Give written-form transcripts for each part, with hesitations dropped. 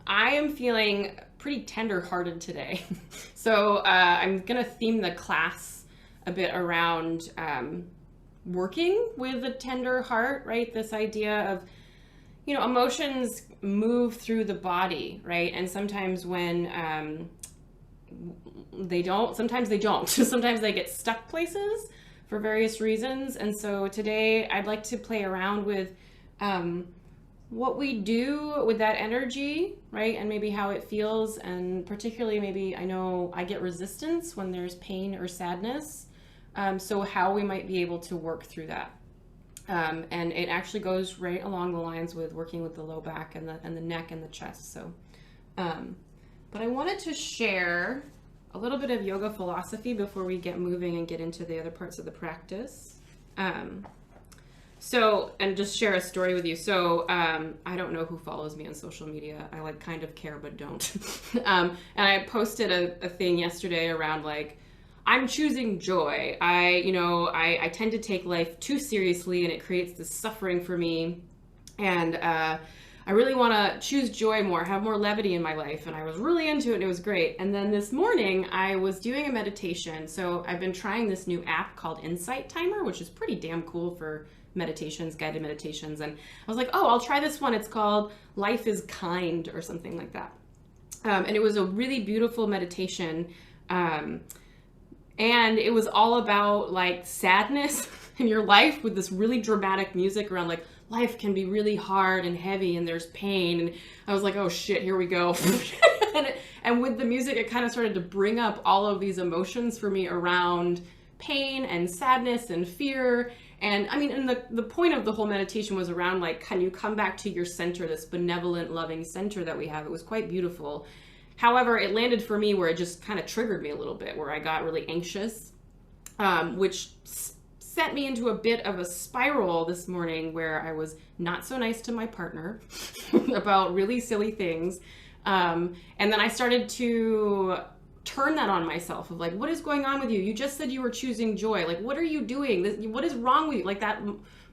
I am feeling pretty tender-hearted today. So I'm going to theme the class a bit around working with a tender heart, right? This idea of, emotions move through the body, right? And sometimes when they don't, sometimes they don't. Sometimes they get stuck places for various reasons. And so today I'd like to play around with what we do with that energy, right? And maybe how it feels. And particularly maybe I know I get resistance when there's pain or sadness. So how we might be able to work through that. And it actually goes right along the lines with working with the low back and the neck and the chest. So, but I wanted to share a little bit of yoga philosophy before we get moving and get into the other parts of the practice. And just share a story with you. So, I don't know who follows me on social media. I kind of care, but don't. And I posted a thing yesterday around I'm choosing joy. I tend to take life too seriously and it creates this suffering for me. And, I really want to choose joy more, have more levity in my life. And I was really into it and it was great. And then this morning I was doing a meditation. So I've been trying this new app called Insight Timer, which is pretty damn cool for meditations, guided meditations. And I was like, oh, I'll try this one. It's called Life is Kind or something like that. And it was a really beautiful meditation. And it was all about sadness in your life with this really dramatic music around life can be really hard and heavy and there's pain. And I was like, oh shit, here we go. and with the music, it kind of started to bring up all of these emotions for me around pain and sadness and fear. And I mean, and the point of the whole meditation was around can you come back to your center, this benevolent, loving center that we have. It was quite beautiful. However, it landed for me where it just kind of triggered me a little bit, where I got really anxious, which sent me into a bit of a spiral this morning where I was not so nice to my partner about really silly things. And then I started to turn that on myself of what is going on with you? You just said you were choosing joy. What are you doing? What is wrong with you?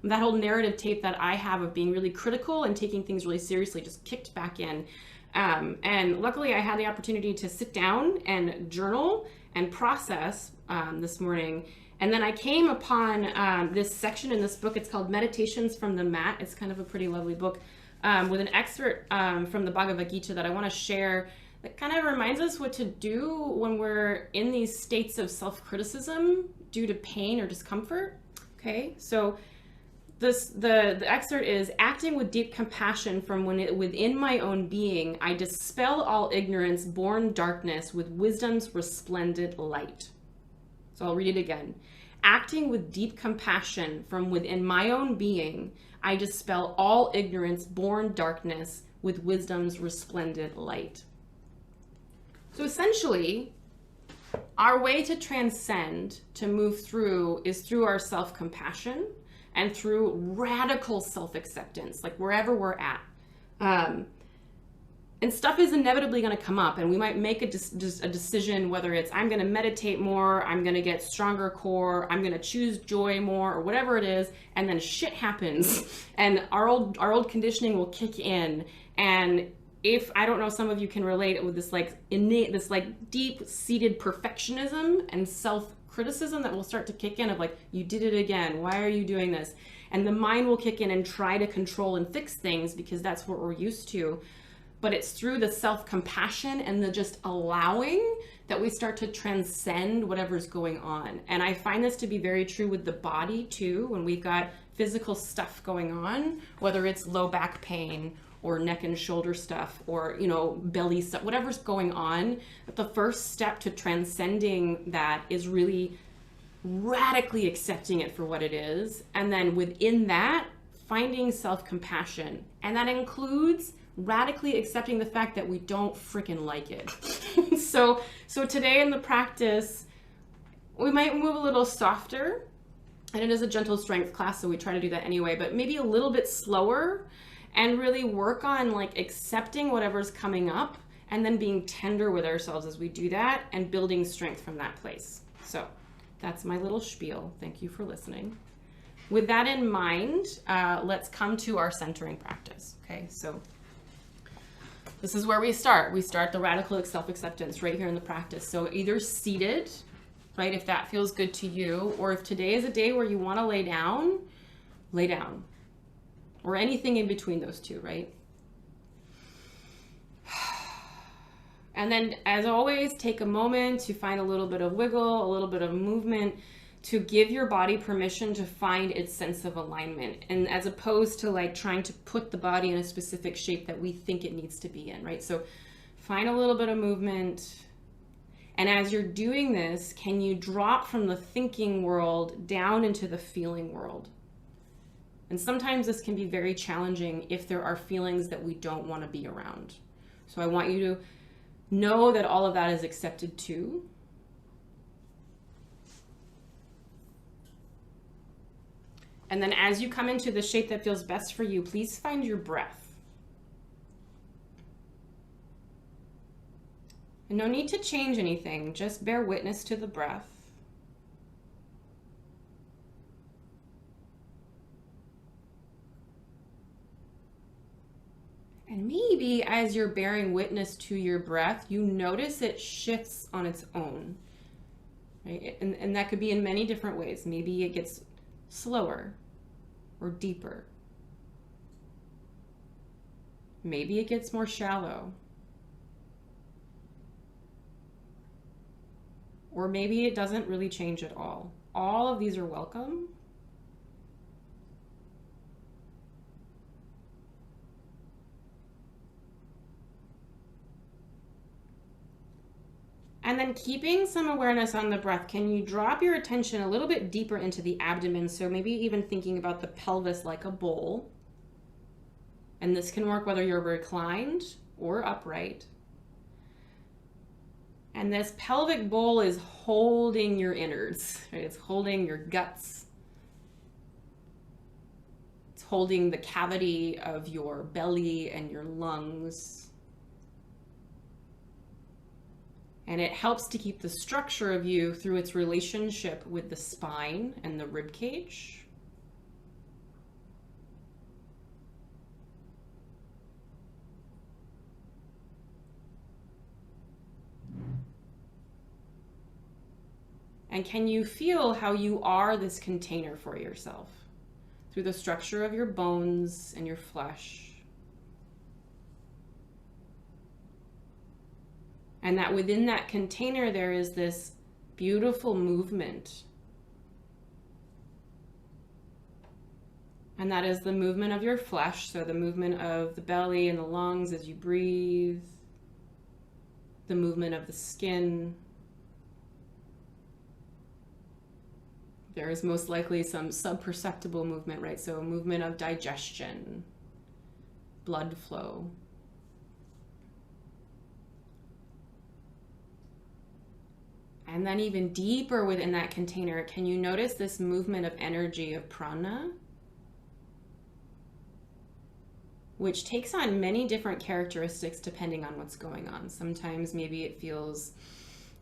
That whole narrative tape that I have of being really critical and taking things really seriously just kicked back in. And luckily I had the opportunity to sit down and journal and process this morning. And then I came upon this section in this book. It's called Meditations from the Mat. It's kind of a pretty lovely book with an excerpt from the Bhagavad Gita that I want to share that kind of reminds us what to do when we're in these states of self-criticism due to pain or discomfort. Okay, so the excerpt is, acting with deep compassion from within my own being, I dispel all ignorance, born darkness with wisdom's resplendent light. So I'll read it again. Acting with deep compassion from within my own being, I dispel all ignorance, born darkness with wisdom's resplendent light. So essentially, our way to transcend, to move through, is through our self-compassion and through radical self-acceptance, wherever we're at. And stuff is inevitably going to come up, and we might make a decision, whether it's I'm going to meditate more, I'm going to get stronger core, I'm going to choose joy more, or whatever it is, and then shit happens, and our old conditioning will kick in. And if, I don't know, some of you can relate with this innate, this deep-seated perfectionism and self-criticism that will start to kick in of you did it again, why are you doing this? And the mind will kick in and try to control and fix things because that's what we're used to. But it's through the self-compassion and the just allowing that we start to transcend whatever's going on. And I find this to be very true with the body too, when we've got physical stuff going on, whether it's low back pain or neck and shoulder stuff or, belly stuff, whatever's going on. The first step to transcending that is really radically accepting it for what it is. And then within that, finding self-compassion. And that includes radically accepting the fact that we don't freaking like it. So today in the practice, we might move a little softer, and it is a gentle strength class, so we try to do that anyway, but maybe a little bit slower and really work on accepting whatever's coming up and then being tender with ourselves as we do that and building strength from that place. So that's my little spiel. Thank you for listening. With that in mind, let's come to our centering practice. Okay, so This is where we start. We start the radical self-acceptance right here in the practice. So either seated, right, if that feels good to you, or if today is a day where you want to lay down, or anything in between those two, right? And then, as always, take a moment to find a little bit of wiggle, a little bit of movement, to give your body permission to find its sense of alignment. And as opposed to like trying to put the body in a specific shape that we think it needs to be in, right? So find a little bit of movement. And as you're doing this, can you drop from the thinking world down into the feeling world? And sometimes this can be very challenging if there are feelings that we don't want to be around. So I want you to know that all of that is accepted too. And then as you come into the shape that feels best for you, please find your breath. And no need to change anything, just bear witness to the breath. And maybe as you're bearing witness to your breath, you notice it shifts on its own. Right? And that could be in many different ways. Maybe it gets slower or deeper. Maybe it gets more shallow. Or maybe it doesn't really change at all. All of these are welcome. And then keeping some awareness on the breath, can you drop your attention a little bit deeper into the abdomen? So maybe even thinking about the pelvis like a bowl. And this can work whether you're reclined or upright. And this pelvic bowl is holding your innards, right? It's holding your guts. It's holding the cavity of your belly and your lungs. And it helps to keep the structure of you through its relationship with the spine and the rib cage. And can you feel how you are this container for yourself through the structure of your bones and your flesh? And that within that container, there is this beautiful movement. And that is the movement of your flesh. So the movement of the belly and the lungs as you breathe. The movement of the skin. There is most likely some subperceptible movement, right? So a movement of digestion, blood flow. And then even deeper within that container, can you notice this movement of energy of prana? Which takes on many different characteristics depending on what's going on. Sometimes maybe it feels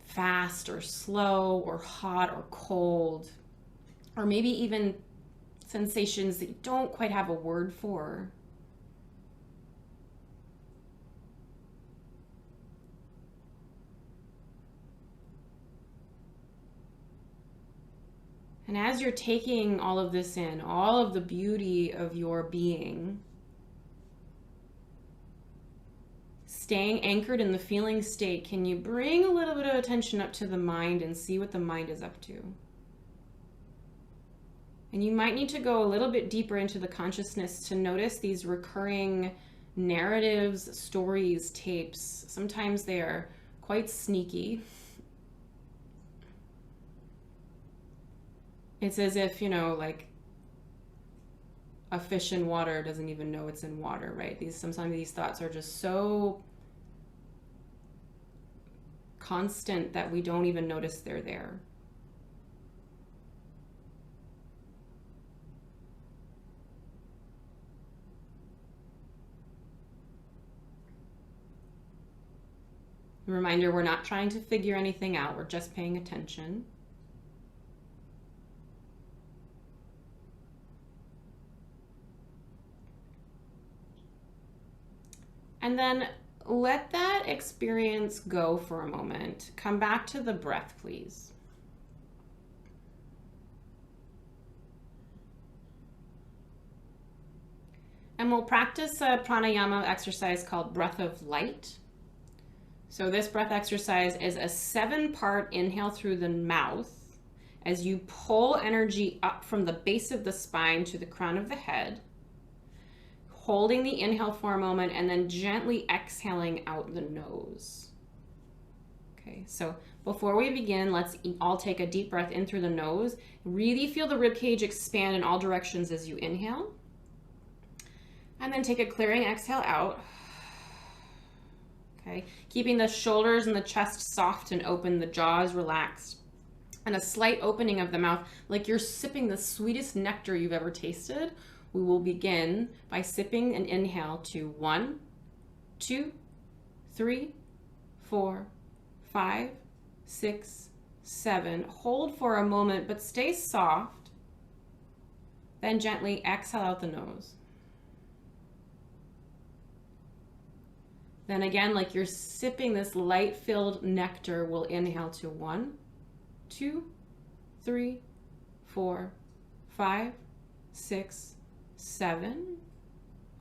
fast or slow or hot or cold, or maybe even sensations that you don't quite have a word for. And as you're taking all of this in, all of the beauty of your being, staying anchored in the feeling state, can you bring a little bit of attention up to the mind and see what the mind is up to? And you might need to go a little bit deeper into the consciousness to notice these recurring narratives, stories, tapes. Sometimes they are quite sneaky. It's as if, like a fish in water doesn't even know it's in water, right? Sometimes these thoughts are just so constant that we don't even notice they're there. A reminder, we're not trying to figure anything out, we're just paying attention. And then let that experience go for a moment. Come back to the breath, please. And we'll practice a pranayama exercise called breath of light. So this breath exercise is a 7-part inhale through the mouth as you pull energy up from the base of the spine to the crown of the head, holding the inhale for a moment and then gently exhaling out the nose. Okay, so before we begin, let's all take a deep breath in through the nose. Really feel the rib cage expand in all directions as you inhale. And then take a clearing exhale out. Okay, keeping the shoulders and the chest soft and open, the jaws relaxed, and a slight opening of the mouth like you're sipping the sweetest nectar you've ever tasted. We will begin by sipping an inhale to 1, 2, 3, 4, 5, 6, 7. Hold for a moment, but stay soft. Then gently exhale out the nose. Then again, like you're sipping this light-filled nectar, we'll inhale to 1, 2, 3, 4, 5, 6, 7.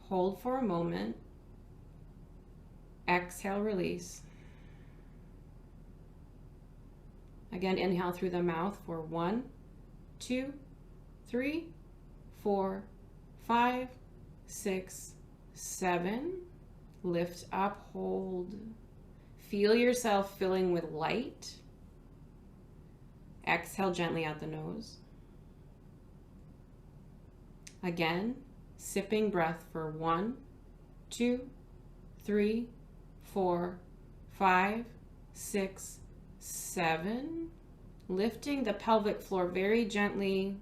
Hold for a moment. Exhale, release. Again, inhale through the mouth for 1, 2, 3, 4, 5, 6, 7. Lift up, hold. Feel yourself filling with light. Exhale gently out the nose. Again, sipping breath for 1, 2, 3, 4, 5, 6, 7. Lifting the pelvic floor very gently.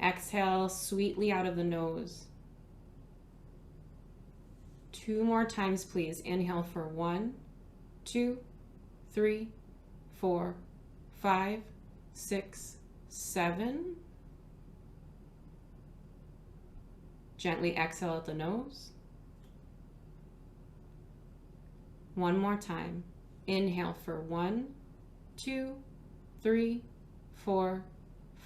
Exhale sweetly out of the nose. 2 more times, please. Inhale for 1, 2, 3, 4, 5, 6, 7. Gently exhale out the nose. 1 more time. Inhale for 1, 2, 3, 4,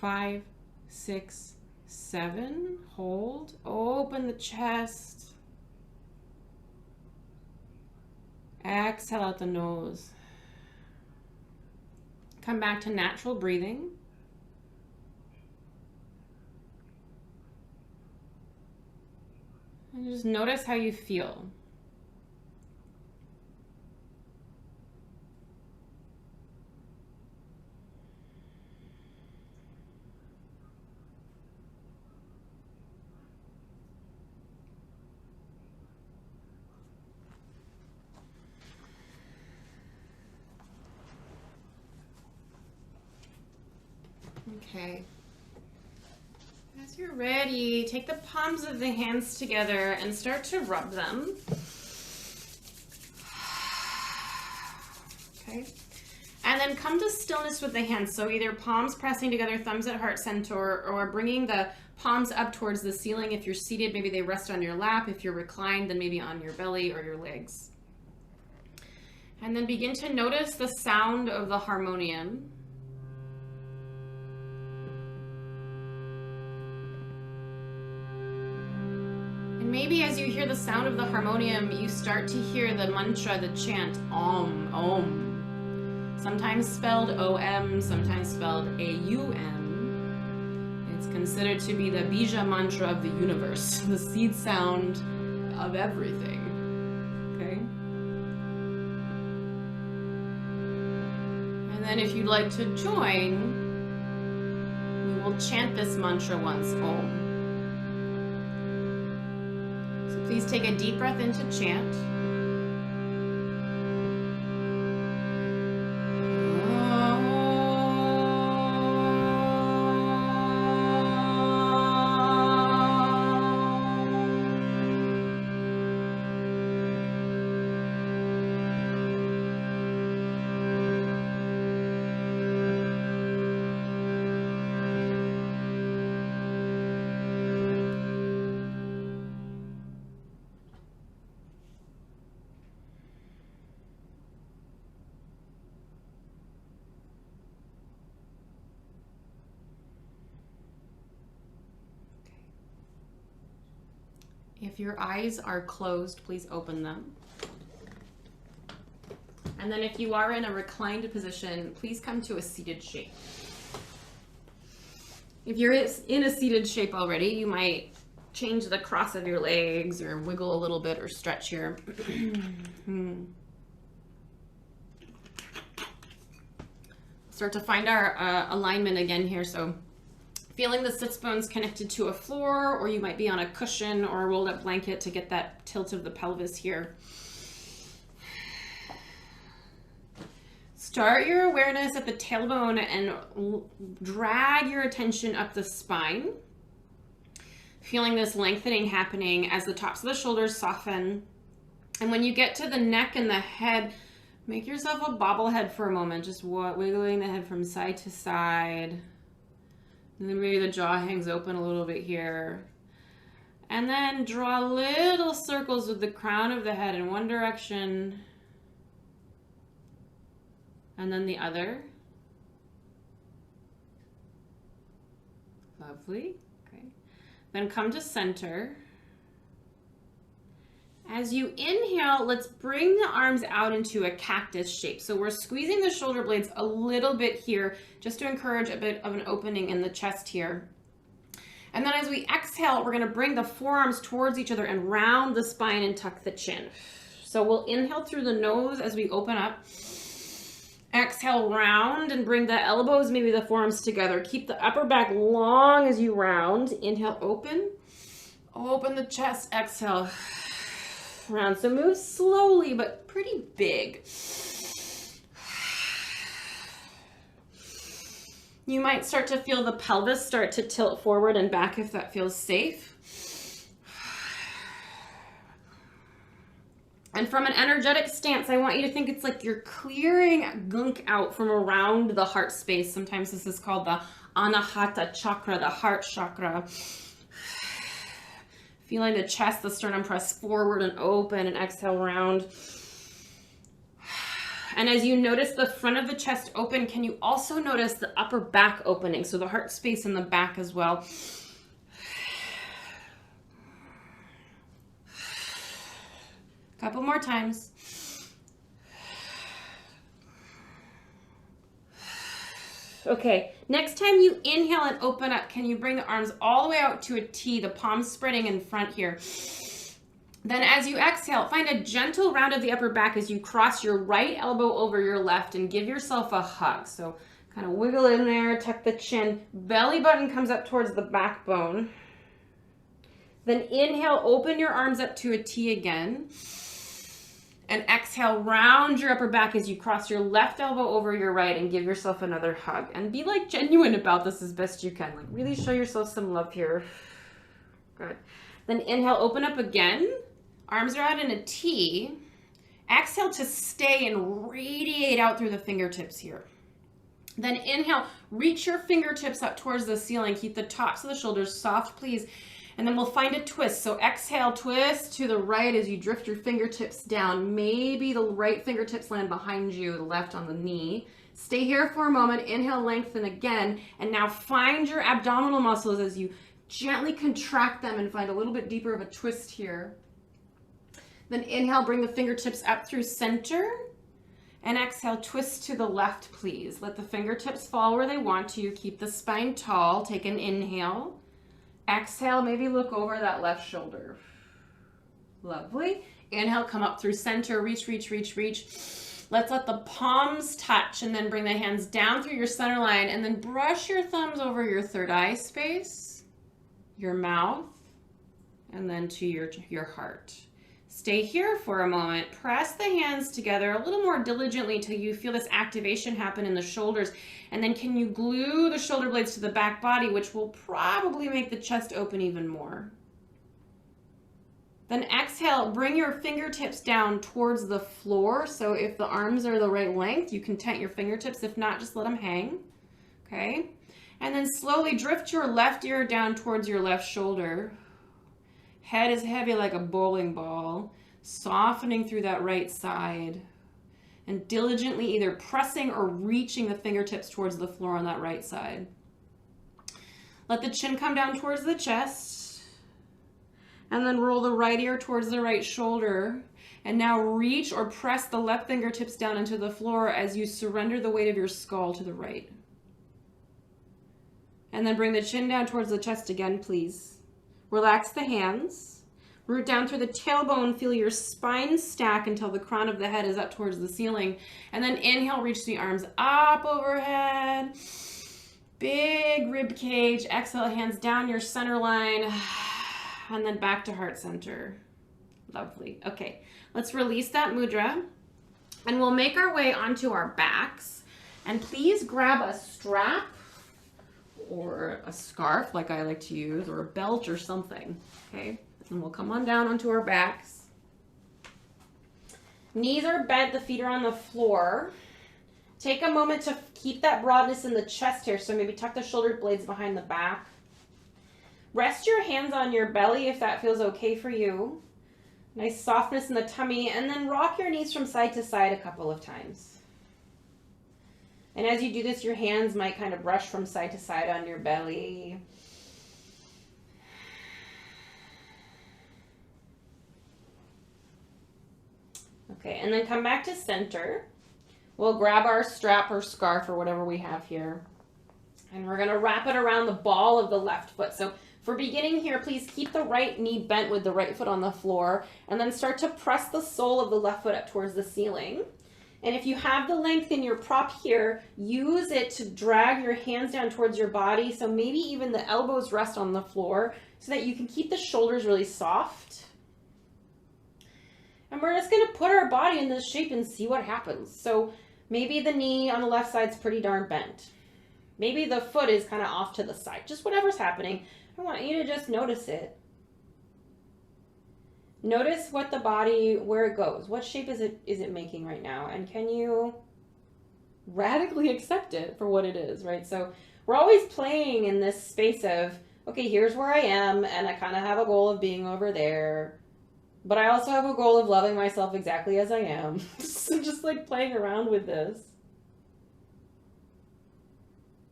5, 6, 7. Hold. Open the chest. Exhale out the nose. Come back to natural breathing. And just notice how you feel. Okay. As you're ready, take the palms of the hands together and start to rub them. Okay. And then come to stillness with the hands. So either palms pressing together, thumbs at heart center, or bringing the palms up towards the ceiling. If you're seated, maybe they rest on your lap. If you're reclined, then maybe on your belly or your legs. And then begin to notice the sound of the harmonium. Maybe as you hear the sound of the harmonium, you start to hear the mantra, the chant, Om, Om. Sometimes spelled O-M, sometimes spelled A-U-M. It's considered to be the bija mantra of the universe, the seed sound of everything. Okay? And then if you'd like to join, we will chant this mantra once, Om. Please take a deep breath in to chant. If your eyes are closed, please open them. And then if you are in a reclined position, please come to a seated shape. If you're in a seated shape already, you might change the cross of your legs or wiggle a little bit or stretch here. Start to find our alignment again here. So feeling the sits bones connected to a floor, or you might be on a cushion or a rolled up blanket to get that tilt of the pelvis here. Start your awareness at the tailbone and drag your attention up the spine. Feeling this lengthening happening as the tops of the shoulders soften. And when you get to the neck and the head, make yourself a bobblehead for a moment, just wiggling the head from side to side. And then maybe the jaw hangs open a little bit here. And then draw little circles with the crown of the head in one direction. And then the other. Lovely. Okay. Then come to center. As you inhale, let's bring the arms out into a cactus shape. So we're squeezing the shoulder blades a little bit here just to encourage a bit of an opening in the chest here. And then as we exhale, we're going to bring the forearms towards each other and round the spine and tuck the chin. So we'll inhale through the nose as we open up. Exhale, round and bring the elbows, maybe the forearms together. Keep the upper back long as you round. Inhale, open. Open the chest, exhale. Round. So move slowly, but pretty big. You might start to feel the pelvis start to tilt forward and back if that feels safe. And from an energetic stance, I want you to think it's like you're clearing gunk out from around the heart space. Sometimes this is called the Anahata chakra, the heart chakra. Feeling the chest, the sternum press forward and open, and exhale, round. And as you notice the front of the chest open, can you also notice the upper back opening? So the heart space in the back as well. Couple more times. Okay, next time you inhale and open up, can you bring the arms all the way out to a T, the palms spreading in front here. Then as you exhale, find a gentle round of the upper back as you cross your right elbow over your left and give yourself a hug. So kind of wiggle in there, tuck the chin, belly button comes up towards the backbone. Then inhale, open your arms up to a T again. And exhale, round your upper back as you cross your left elbow over your right and give yourself another hug. And be like genuine about this as best you can. Like really show yourself some love here. Good. Then inhale, open up again. Arms are out in a T. Exhale to stay and radiate out through the fingertips here. Then inhale, reach your fingertips up towards the ceiling. Keep the tops of the shoulders soft, please. And then we'll find a twist. So exhale, twist to the right as you drift your fingertips down. Maybe the right fingertips land behind you, the left on the knee. Stay here for a moment. Inhale, lengthen again. And now find your abdominal muscles as you gently contract them and find a little bit deeper of a twist here. Then inhale, bring the fingertips up through center. And exhale, twist to the left, please. Let the fingertips fall where they want to. Keep the spine tall. Take an inhale. Exhale, maybe look over that left shoulder. Lovely. Inhale, come up through center, reach, reach, reach, reach. Let's let the palms touch and then bring the hands down through your center line and then brush your thumbs over your third eye space, your mouth, and then to your heart. Stay here for a moment. Press the hands together a little more diligently till you feel this activation happen in the shoulders. And then can you glue the shoulder blades to the back body, which will probably make the chest open even more. Then exhale, bring your fingertips down towards the floor. So if the arms are the right length, you can tent your fingertips. If not, just let them hang. Okay. And then slowly drift your left ear down towards your left shoulder. Head is heavy like a bowling ball, softening through that right side. And diligently either pressing or reaching the fingertips towards the floor on that right side. Let the chin come down towards the chest. And then roll the right ear towards the right shoulder. And now reach or press the left fingertips down into the floor as you surrender the weight of your skull to the right. And then bring the chin down towards the chest again, please. Relax the hands. Root down through the tailbone. Feel your spine stack until the crown of the head is up towards the ceiling. And then inhale, reach the arms up overhead. Big rib cage. Exhale, hands down your center line. And then back to heart center. Lovely. Okay, let's release that mudra. And we'll make our way onto our backs. And please grab a strap or a scarf like I like to use, or a belt or something, okay? And we'll come on down onto our backs. Knees are bent, the feet are on the floor. Take a moment to keep that broadness in the chest here, so maybe tuck the shoulder blades behind the back. Rest your hands on your belly if that feels okay for you. Nice softness in the tummy, and then rock your knees from side to side a couple of times. And as you do this, your hands might kind of brush from side to side on your belly. Okay, and then come back to center. We'll grab our strap or scarf or whatever we have here. And we're going to wrap it around the ball of the left foot. So for beginning here, please keep the right knee bent with the right foot on the floor. And then start to press the sole of the left foot up towards the ceiling. And if you have the length in your prop here, use it to drag your hands down towards your body. So maybe even the elbows rest on the floor so that you can keep the shoulders really soft. And we're just going to put our body in this shape and see what happens. So maybe the knee on the left side's pretty darn bent. Maybe the foot is kind of off to the side. Just whatever's happening, I want you to just notice it. Notice what the body, where it goes. What shape is it making right now? And can you radically accept it for what it is, right? So we're always playing in this space of, okay, here's where I am, and I kind of have a goal of being over there. But I also have a goal of loving myself exactly as I am. So just like playing around with this.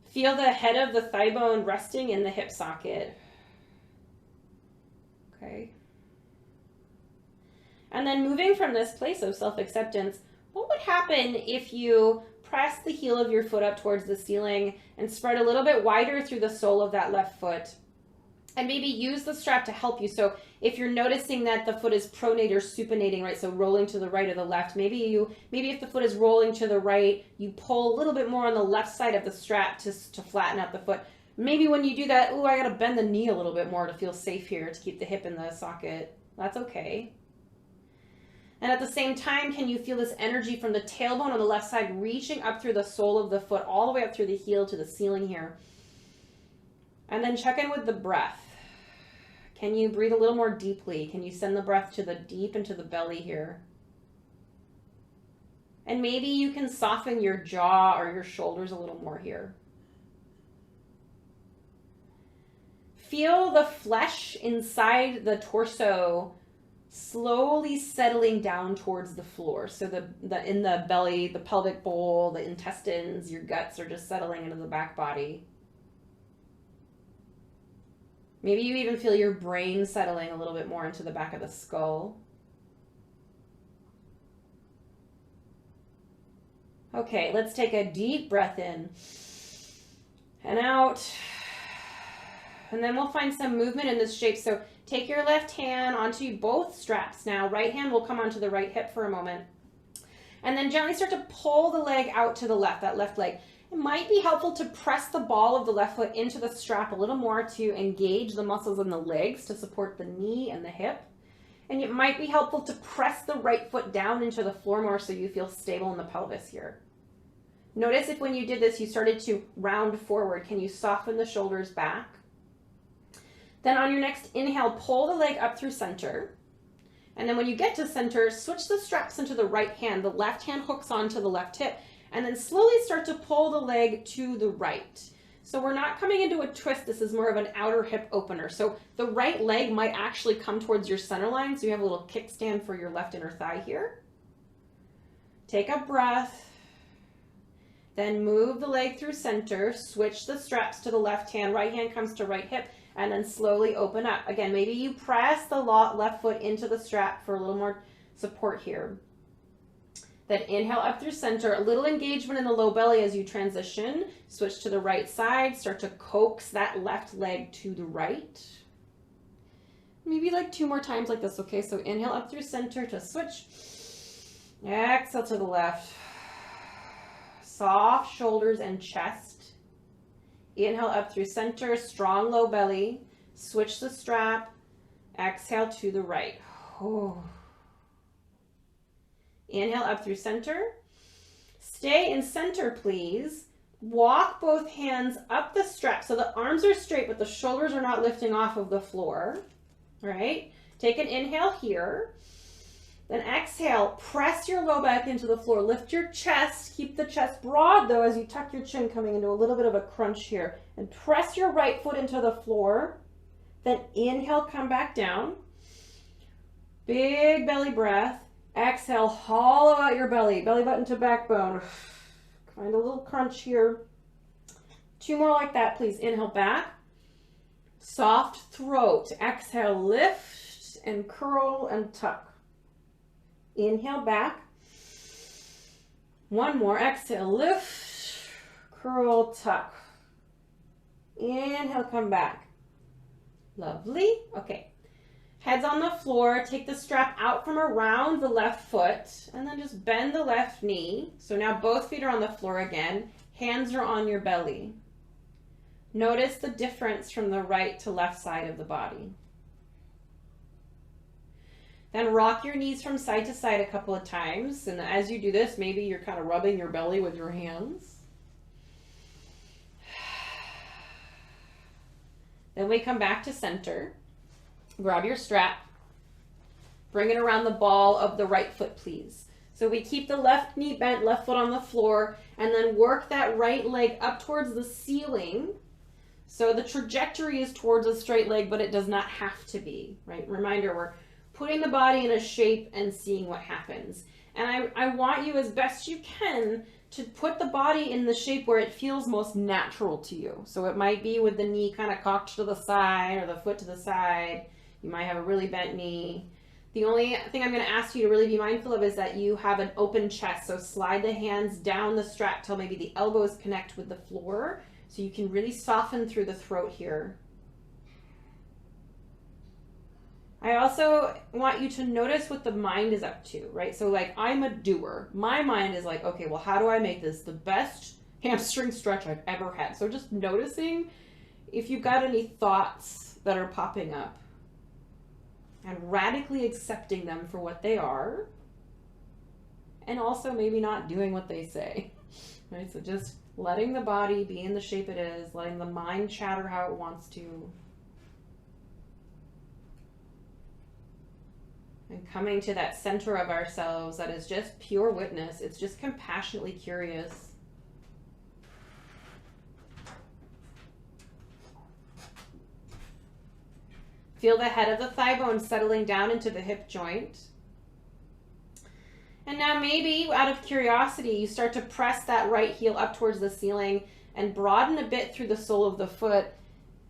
Feel the head of the thigh bone resting in the hip socket. Okay. And then moving from this place of self-acceptance, what would happen if you press the heel of your foot up towards the ceiling and spread a little bit wider through the sole of that left foot? And maybe use the strap to help you. So if you're noticing that the foot is pronate or supinating, right, so rolling to the right or the left, maybe if the foot is rolling to the right, you pull a little bit more on the left side of the strap to flatten out the foot. Maybe when you do that, ooh, I gotta bend the knee a little bit more to feel safe here, to keep the hip in the socket. That's okay. And at the same time, can you feel this energy from the tailbone on the left side reaching up through the sole of the foot, all the way up through the heel to the ceiling here? And then check in with the breath. Can you breathe a little more deeply? Can you send the breath to the deep into the belly here? And maybe you can soften your jaw or your shoulders a little more here. Feel the flesh inside the torso slowly settling down towards the floor. So in the belly, the pelvic bowl, the intestines, your guts are just settling into the back body. Maybe you even feel your brain settling a little bit more into the back of the skull. Okay, let's take a deep breath in and out. And then we'll find some movement in this shape. So take your left hand onto both straps now. Right hand will come onto the right hip for a moment. And then gently start to pull the leg out to the left, that left leg. It might be helpful to press the ball of the left foot into the strap a little more to engage the muscles in the legs to support the knee and the hip. And it might be helpful to press the right foot down into the floor more so you feel stable in the pelvis here. Notice if when you did this, you started to round forward. Can you soften the shoulders back? Then on your next inhale, pull the leg up through center. And then when you get to center, switch the straps into the right hand. The left hand hooks onto the left hip. And then slowly start to pull the leg to the right. So we're not coming into a twist. This is more of an outer hip opener. So the right leg might actually come towards your center line. So you have a little kickstand for your left inner thigh here. Take a breath. Then move the leg through center, switch the straps to the left hand, right hand comes to right hip, and then slowly open up. Again, maybe you press the left foot into the strap for a little more support here. Then inhale up through center, a little engagement in the low belly as you transition. Switch to the right side, start to coax that left leg to the right. Maybe like 2 more times like this, okay? So inhale up through center to switch. Exhale to the left. Soft shoulders and chest. Inhale up through center, strong low belly. Switch the strap. Exhale to the right. Oh. Inhale up through center. Stay in center, please. Walk both hands up the strap so the arms are straight, but the shoulders are not lifting off of the floor. All right. Take an inhale here. Then exhale, press your low back into the floor. Lift your chest. Keep the chest broad, though, as you tuck your chin, coming into a little bit of a crunch here. And press your right foot into the floor. Then inhale, come back down. Big belly breath. Exhale, hollow out your belly. Belly button to backbone. Find a little crunch here. 2 more like that, please. Inhale back. Soft throat. Exhale, lift and curl and tuck. Inhale back. 1 more. Exhale, lift, curl, tuck. Inhale, come back. Lovely. Okay. Heads on the floor. Take the strap out from around the left foot and then just bend the left knee. So now both feet are on the floor again. Hands are on your belly. Notice the difference from the right to left side of the body. Then rock your knees from side to side a couple of times. And as you do this, maybe you're kind of rubbing your belly with your hands. Then we come back to center. Grab your strap. Bring it around the ball of the right foot, please. So we keep the left knee bent, left foot on the floor, and then work that right leg up towards the ceiling. So the trajectory is towards a straight leg, but it does not have to be, right? Reminder, we're putting the body in a shape and seeing what happens. And I want you, as best you can, to put the body in the shape where it feels most natural to you. So it might be with the knee kind of cocked to the side or the foot to the side. You might have a really bent knee. The only thing I'm going to ask you to really be mindful of is that you have an open chest. So slide the hands down the strap till maybe the elbows connect with the floor, so you can really soften through the throat here. I also want you to notice what the mind is up to, right? So like, I'm a doer. My mind is like, okay, well, how do I make this the best hamstring stretch I've ever had? So just noticing if you've got any thoughts that are popping up and radically accepting them for what they are, and also maybe not doing what they say, right? So just letting the body be in the shape it is, letting the mind chatter how it wants to. And coming to that center of ourselves that is just pure witness. It's just compassionately curious. Feel the head of the thigh bone settling down into the hip joint. And now maybe out of curiosity, you start to press that right heel up towards the ceiling and broaden a bit through the sole of the foot.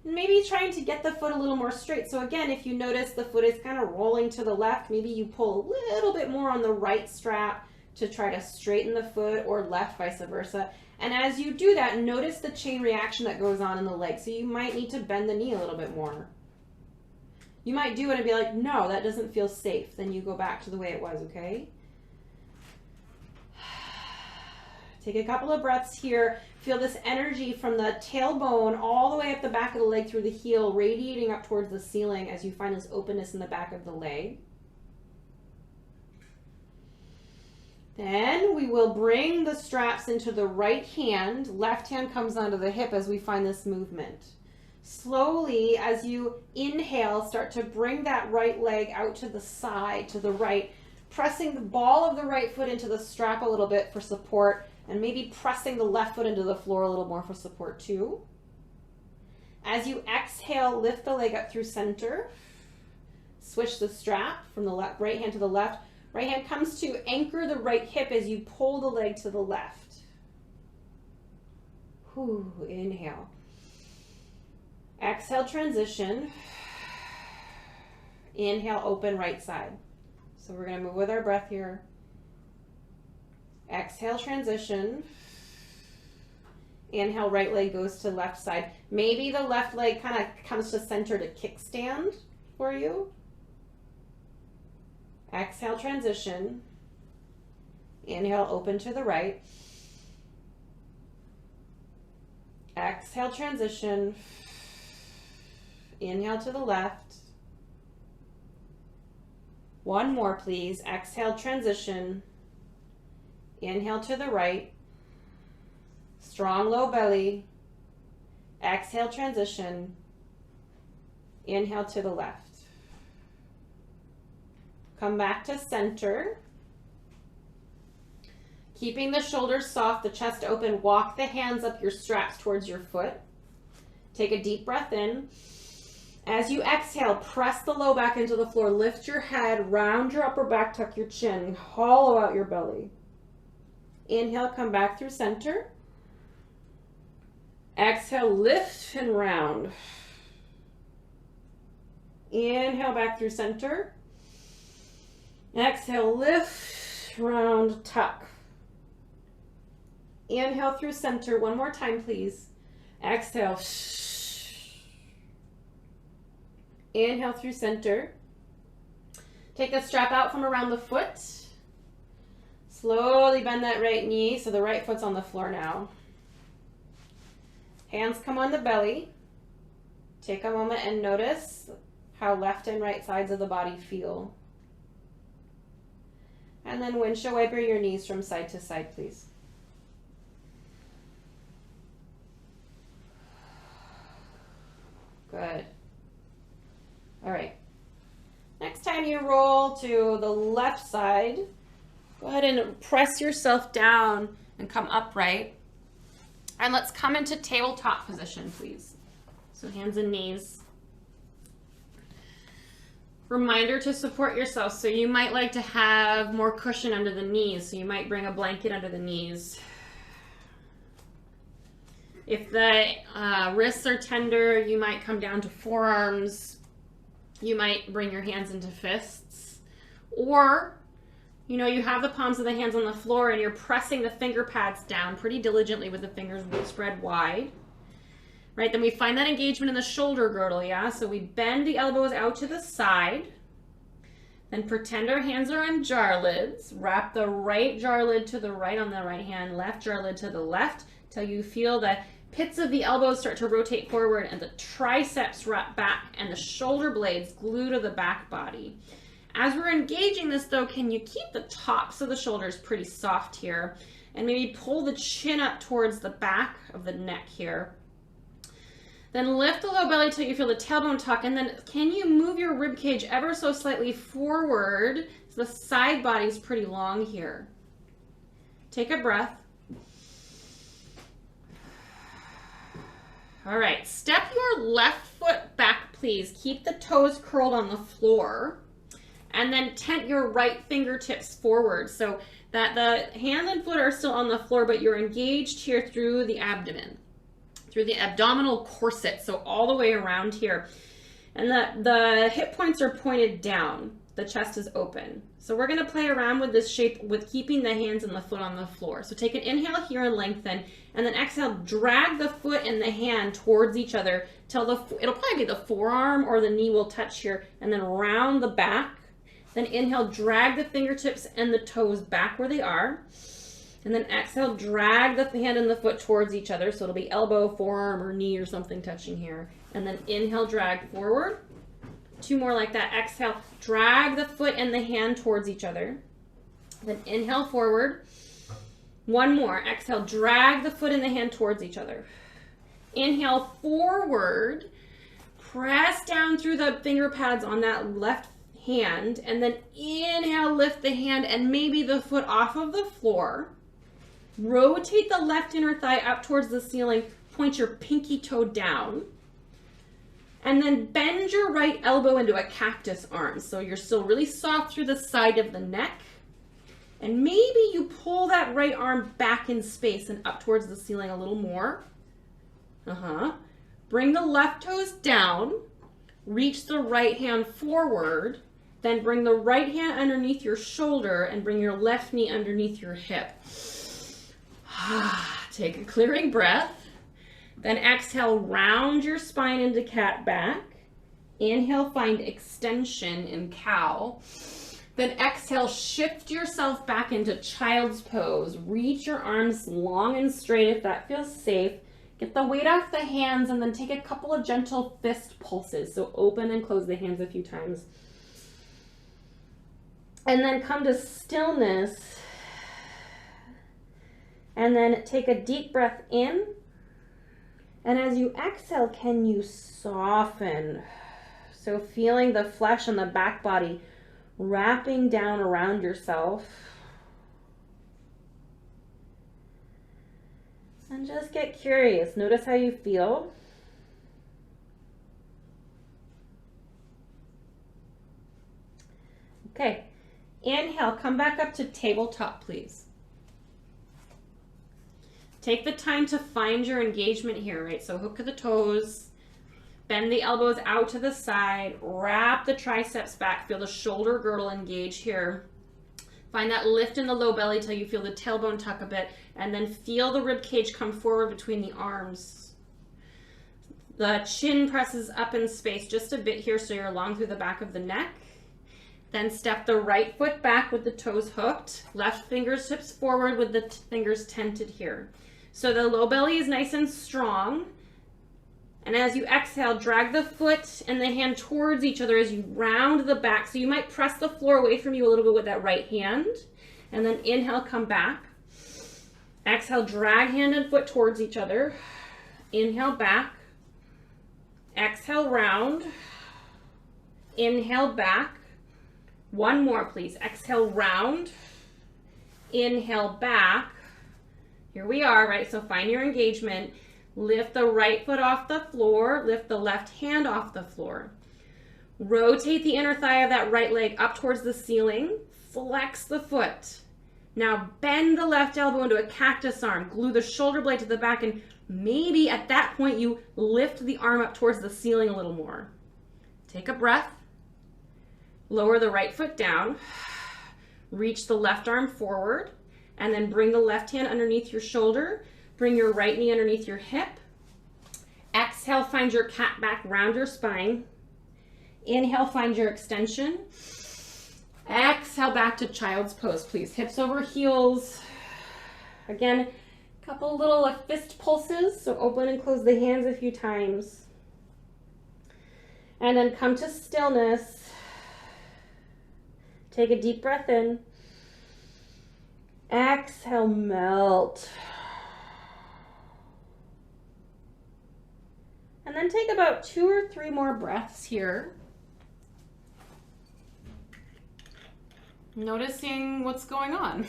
Maybe trying to get the foot a little more straight. So again, if you notice the foot is kind of rolling to the left, maybe you pull a little bit more on the right strap to try to straighten the foot, or left, vice versa. And as you do that, notice the chain reaction that goes on in the leg. So you might need to bend the knee a little bit more. You might do it and be like, no, that doesn't feel safe. Then you go back to the way it was, okay? Take a couple of breaths here. Feel this energy from the tailbone all the way up the back of the leg through the heel, radiating up towards the ceiling as you find this openness in the back of the leg. Then we will bring the straps into the right hand. Left hand comes onto the hip as we find this movement. Slowly, as you inhale, start to bring that right leg out to the side, to the right, pressing the ball of the right foot into the strap a little bit for support, and maybe pressing the left foot into the floor a little more for support too. As you exhale, lift the leg up through center. Switch the strap from the right hand to the left. Right hand comes to anchor the right hip as you pull the leg to the left. Whew, inhale. Exhale, transition. Inhale, open right side. So we're going to move with our breath here. Exhale, transition. Inhale, right leg goes to left side. Maybe the left leg kind of comes to center to kickstand for you. Exhale, transition. Inhale, open to the right. Exhale, transition. Inhale to the left. One more, please. Exhale, transition. Inhale to the right. Strong low belly. Exhale, transition. Inhale to the left. Come back to center. Keeping the shoulders soft, the chest open. Walk the hands up your straps towards your foot. Take a deep breath in. As you exhale, press the low back into the floor. Lift your head, round your upper back, tuck your chin, hollow out your belly. Inhale, come back through center. Exhale, lift and round. Inhale, back through center. Exhale, lift, round, tuck. Inhale through center. One more time, please. Exhale. Inhale through center. Take the strap out from around the foot. Slowly bend that right knee so the right foot's on the floor now. Hands come on the belly. Take a moment and notice how left and right sides of the body feel. And then windshield wiper your knees from side to side, please. Good. All right. Next time you roll to the left side, go ahead and press yourself down and come upright. And let's come into tabletop position, please. So hands and knees. Reminder to support yourself. So you might like to have more cushion under the knees. So you might bring a blanket under the knees. If the wrists are tender, you might come down to forearms. You might bring your hands into fists. Or, you know, you have the palms of the hands on the floor and you're pressing the finger pads down pretty diligently with the fingers spread wide. Right, then we find that engagement in the shoulder girdle, yeah? So we bend the elbows out to the side. Then pretend our hands are on jar lids. Wrap the right jar lid to the right on the right hand, left jar lid to the left, till you feel the pits of the elbows start to rotate forward and the triceps wrap back and the shoulder blades glue to the back body. As we're engaging this though, can you keep the tops of the shoulders pretty soft here and maybe pull the chin up towards the back of the neck here. Then lift the low belly till you feel the tailbone tuck, and then can you move your rib cage ever so slightly forward so the side body's pretty long here. Take a breath. All right, step your left foot back, please. Keep the toes curled on the floor. And then tent your right fingertips forward so that the hand and foot are still on the floor, but you're engaged here through the abdomen, through the abdominal corset, so all the way around here. And the hip points are pointed down. The chest is open. So we're going to play around with this shape with keeping the hands and the foot on the floor. So take an inhale here and lengthen, and then exhale, drag the foot and the hand towards each other till it'll probably be the forearm or the knee will touch here, and then round the back. Then inhale, drag the fingertips and the toes back where they are. And then exhale, drag the hand and the foot towards each other. So it'll be elbow, forearm, or knee or something touching here. And then inhale, drag forward. Two more like that. Exhale, drag the foot and the hand towards each other. Then inhale forward. One more. Exhale, drag the foot and the hand towards each other. Inhale forward. Press down through the finger pads on that left hand. And then inhale, lift the hand and maybe the foot off of the floor. Rotate the left inner thigh up towards the ceiling. Point your pinky toe down. And then bend your right elbow into a cactus arm. So you're still really soft through the side of the neck. And maybe you pull that right arm back in space and up towards the ceiling a little more. Bring the left toes down. Reach the right hand forward. Then bring the right hand underneath your shoulder and bring your left knee underneath your hip. Take a clearing breath. Then exhale, round your spine into cat back. Inhale, find extension in cow. Then exhale, shift yourself back into child's pose. Reach your arms long and straight if that feels safe. Get the weight off the hands and then take a couple of gentle fist pulses. So open and close the hands a few times. And then come to stillness. And then take a deep breath in. And as you exhale, can you soften? So feeling the flesh on the back body wrapping down around yourself. And just get curious. Notice how you feel. Okay. Inhale, come back up to tabletop, please. Take the time to find your engagement here, right? So hook the toes. Bend the elbows out to the side, wrap the triceps back, feel the shoulder girdle engage here. Find that lift in the low belly till you feel the tailbone tuck a bit, and then feel the rib cage come forward between the arms. The chin presses up in space just a bit here so you're long through the back of the neck. Then step the right foot back with the toes hooked, left fingertips forward with the fingers tented here. So the low belly is nice and strong. And as you exhale, drag the foot and the hand towards each other as you round the back. So you might press the floor away from you a little bit with that right hand. And then inhale, come back. Exhale, drag hand and foot towards each other. Inhale, back. Exhale, round. Inhale, back. One more, please. Exhale, round. Inhale, back. Here we are, right? So find your engagement. Lift the right foot off the floor. Lift the left hand off the floor. Rotate the inner thigh of that right leg up towards the ceiling. Flex the foot. Now bend the left elbow into a cactus arm. Glue the shoulder blade to the back, and maybe at that point you lift the arm up towards the ceiling a little more. Take a breath. Lower the right foot down. Reach the left arm forward, and then bring the left hand underneath your shoulder. Bring your right knee underneath your hip. Exhale, find your cat back, round your spine. Inhale, find your extension. Exhale, back to child's pose, please. Hips over heels. Again, a couple little fist pulses, so open and close the hands a few times. And then come to stillness. Take a deep breath in. Exhale, melt. And then take about 2 or 3 more breaths here. Noticing what's going on.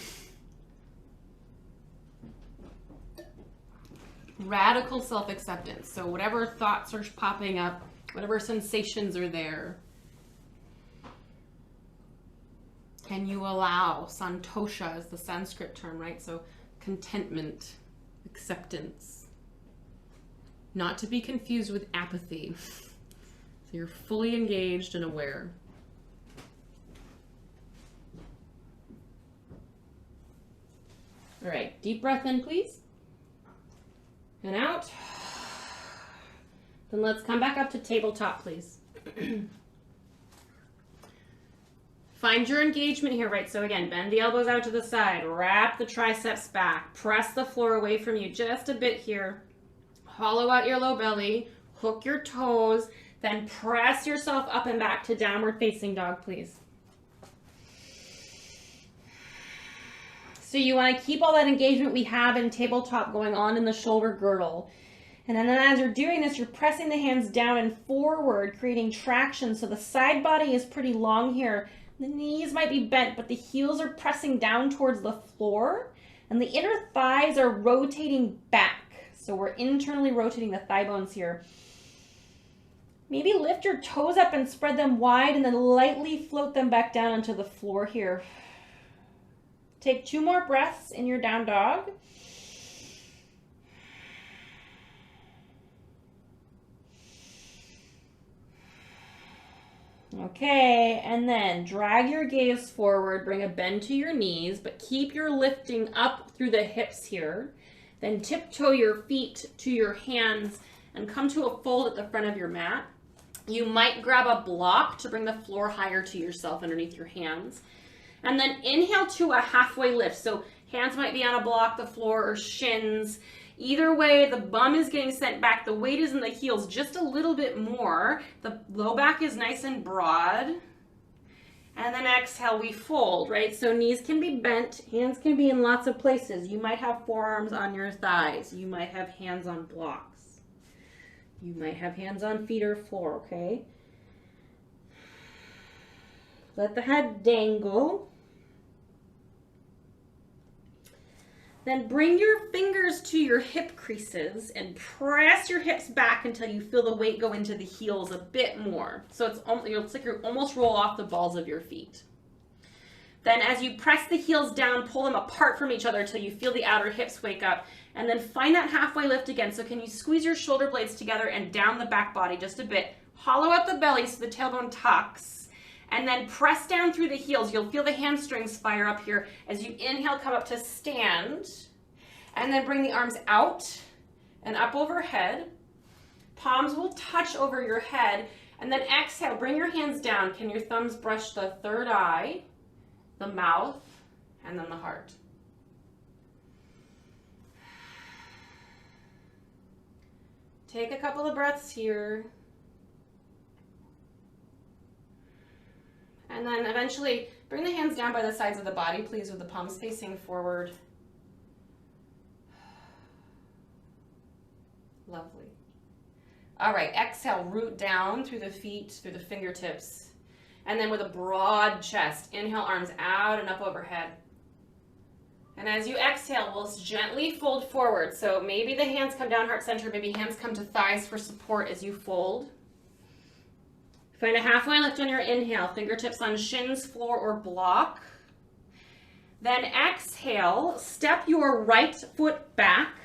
Radical self-acceptance. So whatever thoughts are popping up, whatever sensations are there, can you allow? Santosha is the Sanskrit term, right? So contentment, acceptance. Not to be confused with apathy. So you're fully engaged and aware. All right, deep breath in, please. And out. Then let's come back up to tabletop, please. Find your engagement here, right? So again, bend the elbows out to the side, wrap the triceps back, press the floor away from you just a bit here. Hollow out your low belly, hook your toes, then press yourself up and back to downward facing dog, please. So you want to keep all that engagement we have in tabletop going on in the shoulder girdle. And then as you're doing this, you're pressing the hands down and forward, creating traction. So the side body is pretty long here. The knees might be bent, but the heels are pressing down towards the floor. And the inner thighs are rotating back. So we're internally rotating the thigh bones here. Maybe lift your toes up and spread them wide and then lightly float them back down onto the floor here. Take 2 more breaths in your down dog. Okay, and then drag your gaze forward, bring a bend to your knees, but keep your lifting up through the hips here. Then tiptoe your feet to your hands and come to a fold at the front of your mat. You might grab a block to bring the floor higher to yourself underneath your hands. And then inhale to a halfway lift. So hands might be on a block, the floor, or shins. Either way, the bum is getting sent back. The weight is in the heels just a little bit more. The low back is nice and broad. And then exhale, we fold, right? So knees can be bent, hands can be in lots of places. You might have forearms on your thighs. You might have hands on blocks. You might have hands on feet or floor, okay? Let the head dangle. Then bring your fingers to your hip creases and press your hips back until you feel the weight go into the heels a bit more. So it's like you almost roll off the balls of your feet. Then as you press the heels down, pull them apart from each other until you feel the outer hips wake up. And then find that halfway lift again. So can you squeeze your shoulder blades together and down the back body just a bit. Hollow out the belly so the tailbone tucks. And then press down through the heels. You'll feel the hamstrings fire up here as you inhale, come up to stand. And then bring the arms out and up overhead. Palms will touch over your head. And then exhale, bring your hands down. Can your thumbs brush the third eye, the mouth, and then the heart? Take a couple of breaths here. And then eventually bring the hands down by the sides of the body, please, with the palms facing forward. Lovely. All right, exhale, root down through the feet, through the fingertips. And then with a broad chest, inhale, arms out and up overhead. And as you exhale, we'll gently fold forward. So maybe the hands come down heart center, maybe hands come to thighs for support as you fold. Find a halfway lift on your inhale, fingertips on shins, floor, or block. Then exhale, step your right foot back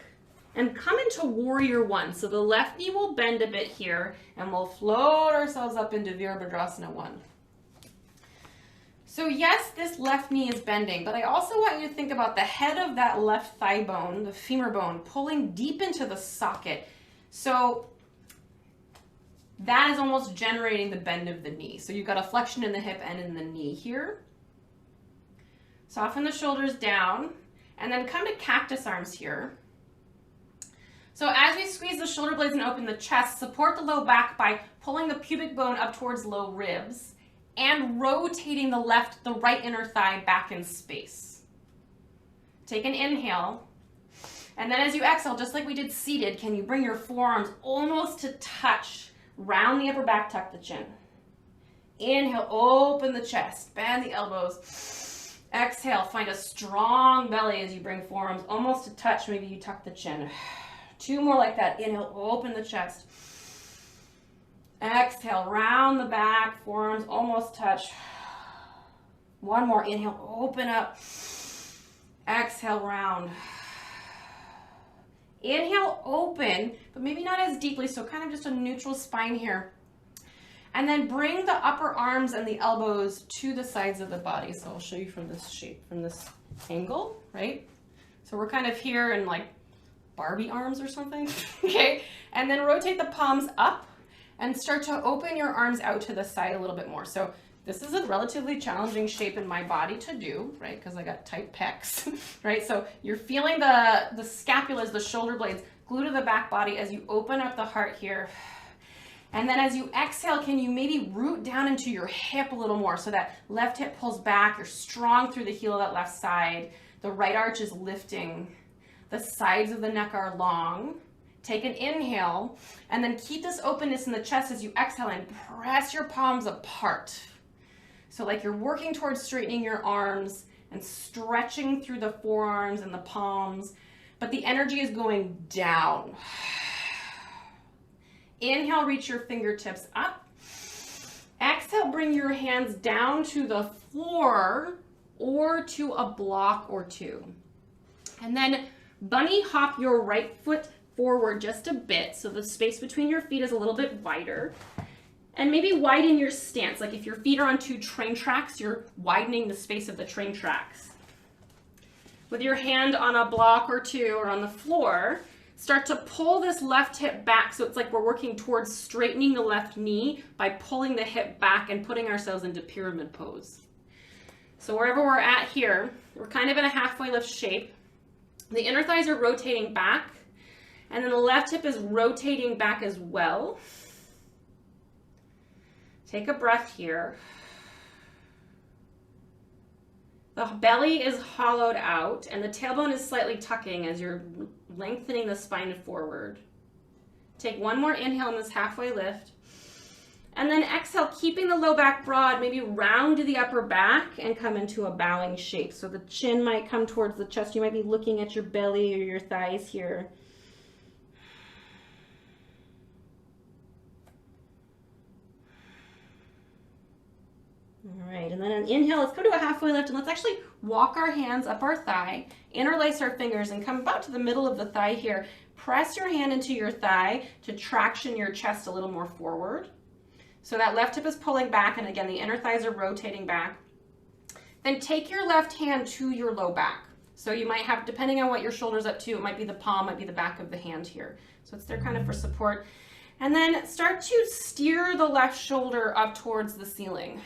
and come into warrior one. So the left knee will bend a bit here and we'll float ourselves up into Veerabhadrasana 1. So yes, this left knee is bending, but I also want you to think about the head of that left thigh bone, the femur bone, pulling deep into the socket. So that is almost generating the bend of the knee. So you've got a flexion in the hip and in the knee here. Soften the shoulders down and then come to cactus arms here. So as we squeeze the shoulder blades and open the chest, support the low back by pulling the pubic bone up towards low ribs and rotating the right inner thigh back in space. Take an inhale. And then as you exhale, just like we did seated, can you bring your forearms almost to touch? Round the upper back, tuck the chin. Inhale, open the chest, bend the elbows. Exhale, find a strong belly as you bring forearms almost to touch. Maybe you tuck the chin. 2 more like that. Inhale, open the chest. Exhale, round the back, forearms almost touch. 1 more. Inhale, open up. Exhale, round. Inhale, open, but maybe not as deeply, so kind of just a neutral spine here. And then bring the upper arms and the elbows to the sides of the body. So I'll show you from this shape, from this angle, right? So we're kind of here in like Barbie arms or something, okay? And then rotate the palms up and start to open your arms out to the side a little bit more. So this is a relatively challenging shape in my body to do, right? Because I got tight pecs, right? So you're feeling the scapulas, the shoulder blades, glue to the back body as you open up the heart here. And then as you exhale, can you maybe root down into your hip a little more so that left hip pulls back, you're strong through the heel of that left side. The right arch is lifting. The sides of the neck are long. Take an inhale, and then keep this openness in the chest as you exhale and press your palms apart. So like you're working towards straightening your arms and stretching through the forearms and the palms, but the energy is going down. Inhale, reach your fingertips up. Exhale, bring your hands down to the floor or to a block or 2. And then bunny hop your right foot forward just a bit so the space between your feet is a little bit wider. And maybe widen your stance. Like if your feet are on 2 train tracks, you're widening the space of the train tracks. With your hand on a block or 2 or on the floor, start to pull this left hip back. So it's like we're working towards straightening the left knee by pulling the hip back and putting ourselves into pyramid pose. So wherever we're at here, we're kind of in a halfway lift shape. The inner thighs are rotating back, and then the left hip is rotating back as well. Take a breath here. The belly is hollowed out, and the tailbone is slightly tucking as you're lengthening the spine forward. Take one more inhale in this halfway lift. And then exhale, keeping the low back broad, maybe round to the upper back and come into a bowing shape. So the chin might come towards the chest. You might be looking at your belly or your thighs here. All right, and then an inhale, let's come to a halfway lift, and let's actually walk our hands up our thigh, interlace our fingers, and come about to the middle of the thigh here. Press your hand into your thigh to traction your chest a little more forward. So that left hip is pulling back, and again, the inner thighs are rotating back. Then take your left hand to your low back. So you might have, depending on what your shoulder's up to, it might be the palm, might be the back of the hand here. So it's there kind of for support. And then start to steer the left shoulder up towards the ceiling.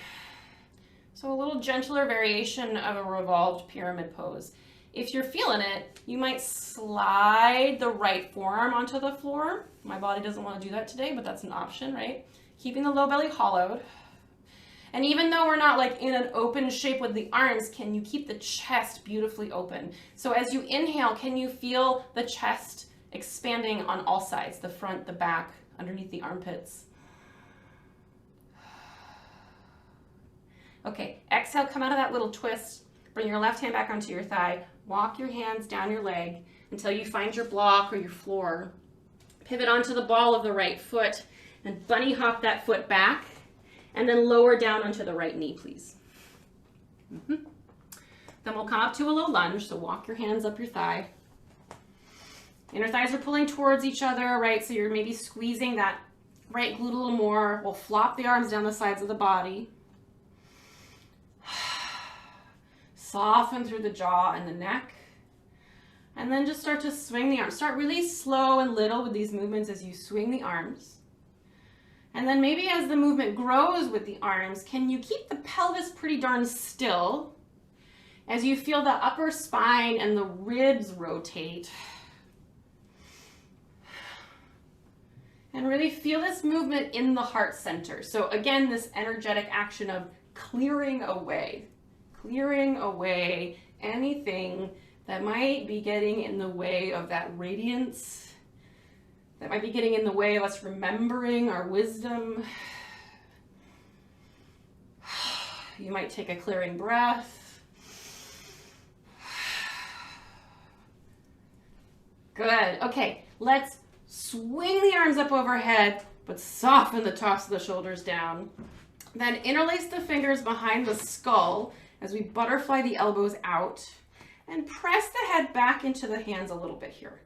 So a little gentler variation of a revolved pyramid pose. If you're feeling it, you might slide the right forearm onto the floor. My body doesn't want to do that today, but that's an option, right? Keeping the low belly hollowed. And even though we're not like in an open shape with the arms, can you keep the chest beautifully open? So as you inhale, can you feel the chest expanding on all sides, the front, the back, underneath the armpits? Okay, exhale, come out of that little twist. Bring your left hand back onto your thigh. Walk your hands down your leg until you find your block or your floor. Pivot onto the ball of the right foot and bunny hop that foot back, and then lower down onto the right knee, please. Then we'll come up to a low lunge, so walk your hands up your thigh. Inner thighs are pulling towards each other, right? So you're maybe squeezing that right glute a little more. We'll flop the arms down the sides of the body. Soften through the jaw and the neck. And then just start to swing the arms. Start really slow and little with these movements as you swing the arms. And then maybe as the movement grows with the arms, can you keep the pelvis pretty darn still as you feel the upper spine and the ribs rotate? And really feel this movement in the heart center. So again, this energetic action of clearing away anything that might be getting in the way of that radiance, that might be getting in the way of us remembering our wisdom. You might take a clearing breath. Good. Okay, let's swing the arms up overhead, but soften the tops of the shoulders down. Then interlace the fingers behind the skull as we butterfly the elbows out, and press the head back into the hands a little bit here.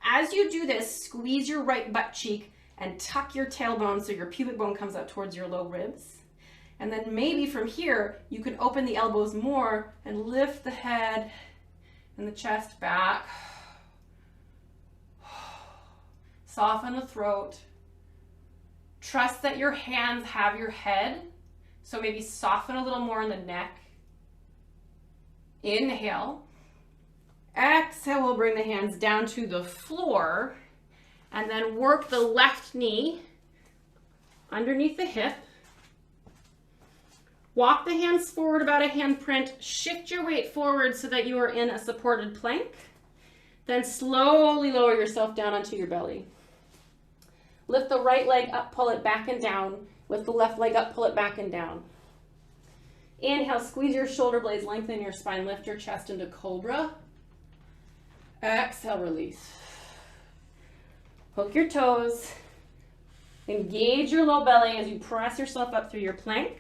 As you do this, squeeze your right butt cheek and tuck your tailbone so your pubic bone comes out towards your low ribs. And then maybe from here, you can open the elbows more and lift the head and the chest back. Soften the throat. Trust that your hands have your head, so maybe soften a little more in the neck. Inhale. Exhale, we'll bring the hands down to the floor and then work the left knee underneath the hip. Walk the hands forward about a handprint. Shift your weight forward so that you are in a supported plank. Then slowly lower yourself down onto your belly. Lift the right leg up, pull it back and down. Lift the left leg up, pull it back and down. Inhale, squeeze your shoulder blades, lengthen your spine, lift your chest into cobra. Exhale, release. Hook your toes. Engage your low belly as you press yourself up through your plank.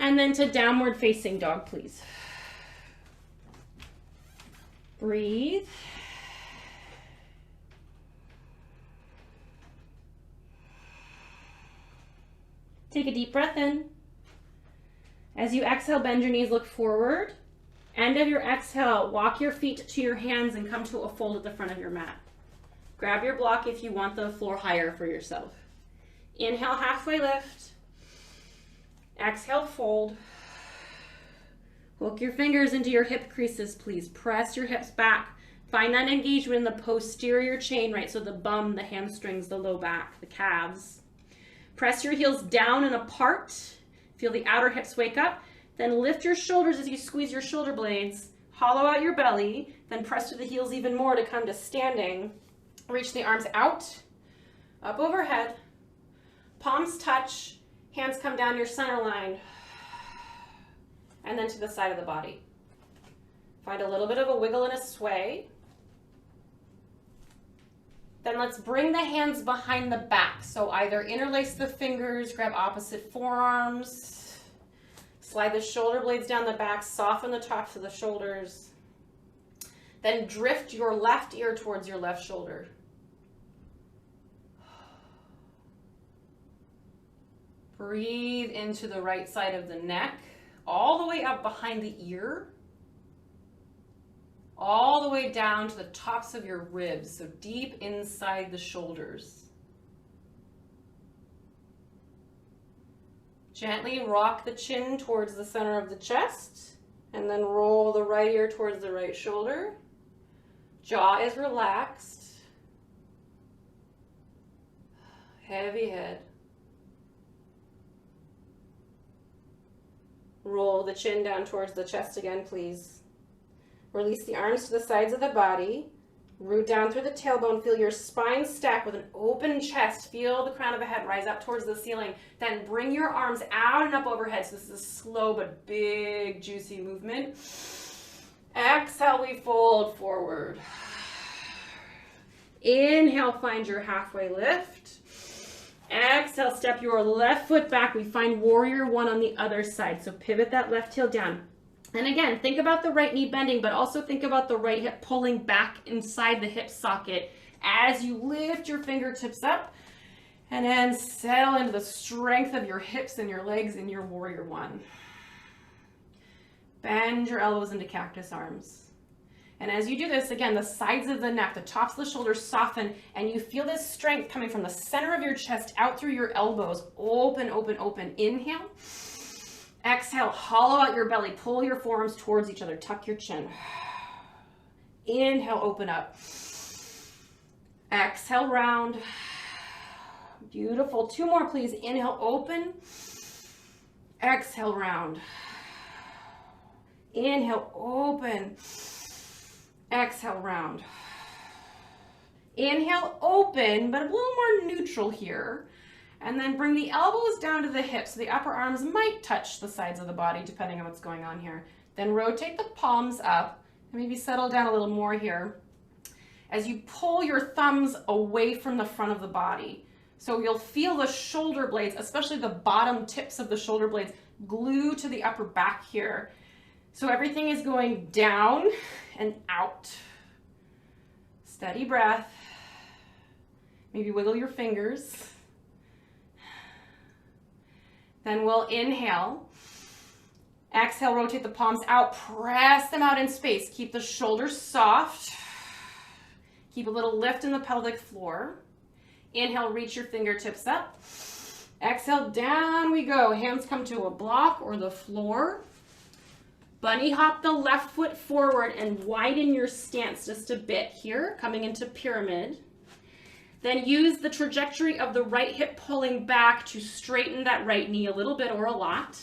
And then to downward facing dog, please. Breathe. Take a deep breath in. As you exhale, bend your knees, look forward. End of your exhale, walk your feet to your hands and come to a fold at the front of your mat. Grab your block if you want the floor higher for yourself. Inhale, halfway lift. Exhale, fold. Hook your fingers into your hip creases, please. Press your hips back. Find that engagement in the posterior chain, right? So the bum, the hamstrings, the low back, the calves. Press your heels down and apart. Feel the outer hips wake up. Then lift your shoulders as you squeeze your shoulder blades. Hollow out your belly. Then press to the heels even more to come to standing. Reach the arms out, up overhead. Palms touch. Hands come down your center line. And then to the side of the body. Find a little bit of a wiggle and a sway. Then let's bring the hands behind the back. So either interlace the fingers, grab opposite forearms, slide the shoulder blades down the back, soften the tops of the shoulders. Then drift your left ear towards your left shoulder. Breathe into the right side of the neck, all the way up behind the ear. All the way down to the tops of your ribs, so deep inside the shoulders. Gently rock the chin towards the center of the chest, and then roll the right ear towards the right shoulder. Jaw is relaxed. Heavy head. Roll the chin down towards the chest again, please. Release the arms to the sides of the body. Root down through the tailbone. Feel your spine stack with an open chest. Feel the crown of the head rise up towards the ceiling. Then bring your arms out and up overhead. So this is a slow but big, juicy movement. Exhale, we fold forward. Inhale, find your halfway lift. Exhale, step your left foot back. We find warrior one on the other side. So pivot that left heel down. And again, think about the right knee bending, but also think about the right hip pulling back inside the hip socket as you lift your fingertips up and then settle into the strength of your hips and your legs in your warrior one. Bend your elbows into cactus arms. And as you do this, again, the sides of the neck, the tops of the shoulders soften, and you feel this strength coming from the center of your chest out through your elbows. Open, open, open. Inhale. Exhale, hollow out your belly. Pull your forearms towards each other. Tuck your chin. Inhale, open up. Exhale, round. Beautiful. Two more, please. Inhale, open. Exhale, round. Inhale, open. Exhale, round. Inhale, open, but a little more neutral here. And then bring the elbows down to the hips. So the upper arms might touch the sides of the body, depending on what's going on here. Then rotate the palms up and maybe settle down a little more here as you pull your thumbs away from the front of the body. So you'll feel the shoulder blades, especially the bottom tips of the shoulder blades, glue to the upper back here. So everything is going down and out. Steady breath. Maybe wiggle your fingers. Then we'll inhale. Exhale, rotate the palms out. Press them out in space. Keep the shoulders soft. Keep a little lift in the pelvic floor. Inhale, reach your fingertips up. Exhale, down we go. Hands come to a block or the floor. Bunny hop the left foot forward and widen your stance just a bit here, coming into pyramid. Then use the trajectory of the right hip pulling back to straighten that right knee a little bit or a lot.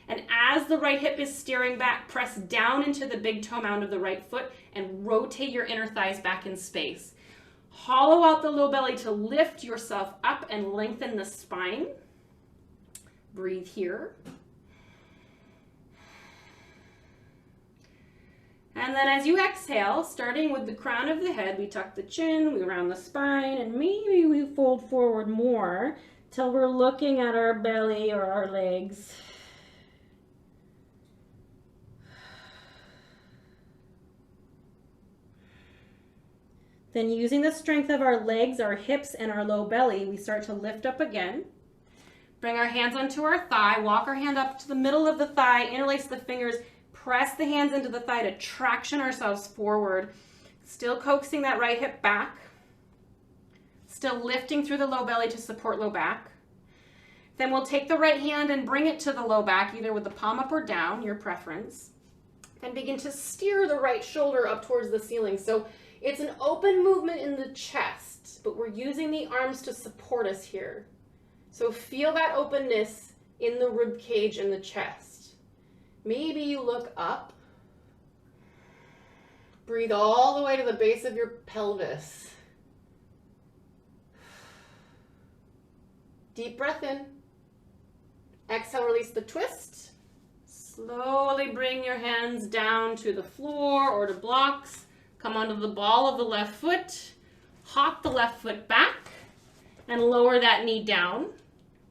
And as the right hip is steering back, press down into the big toe mound of the right foot and rotate your inner thighs back in space. Hollow out the low belly to lift yourself up and lengthen the spine. Breathe here. And then as you exhale, starting with the crown of the head, we tuck the chin, we round the spine, and maybe we fold forward more till we're looking at our belly or our legs. Then using the strength of our legs, our hips, and our low belly, we start to lift up again. Bring our hands onto our thigh, walk our hand up to the middle of the thigh, interlace the fingers, press the hands into the thigh to traction ourselves forward. Still coaxing that right hip back. Still lifting through the low belly to support low back. Then we'll take the right hand and bring it to the low back, either with the palm up or down, your preference. Then begin to steer the right shoulder up towards the ceiling. So it's an open movement in the chest, but we're using the arms to support us here. So feel that openness in the rib cage and the chest. Maybe you look up. Breathe all the way to the base of your pelvis. Deep breath in. Exhale, release the twist. Slowly bring your hands down to the floor or to blocks. Come onto the ball of the left foot. Hop the left foot back and lower that knee down.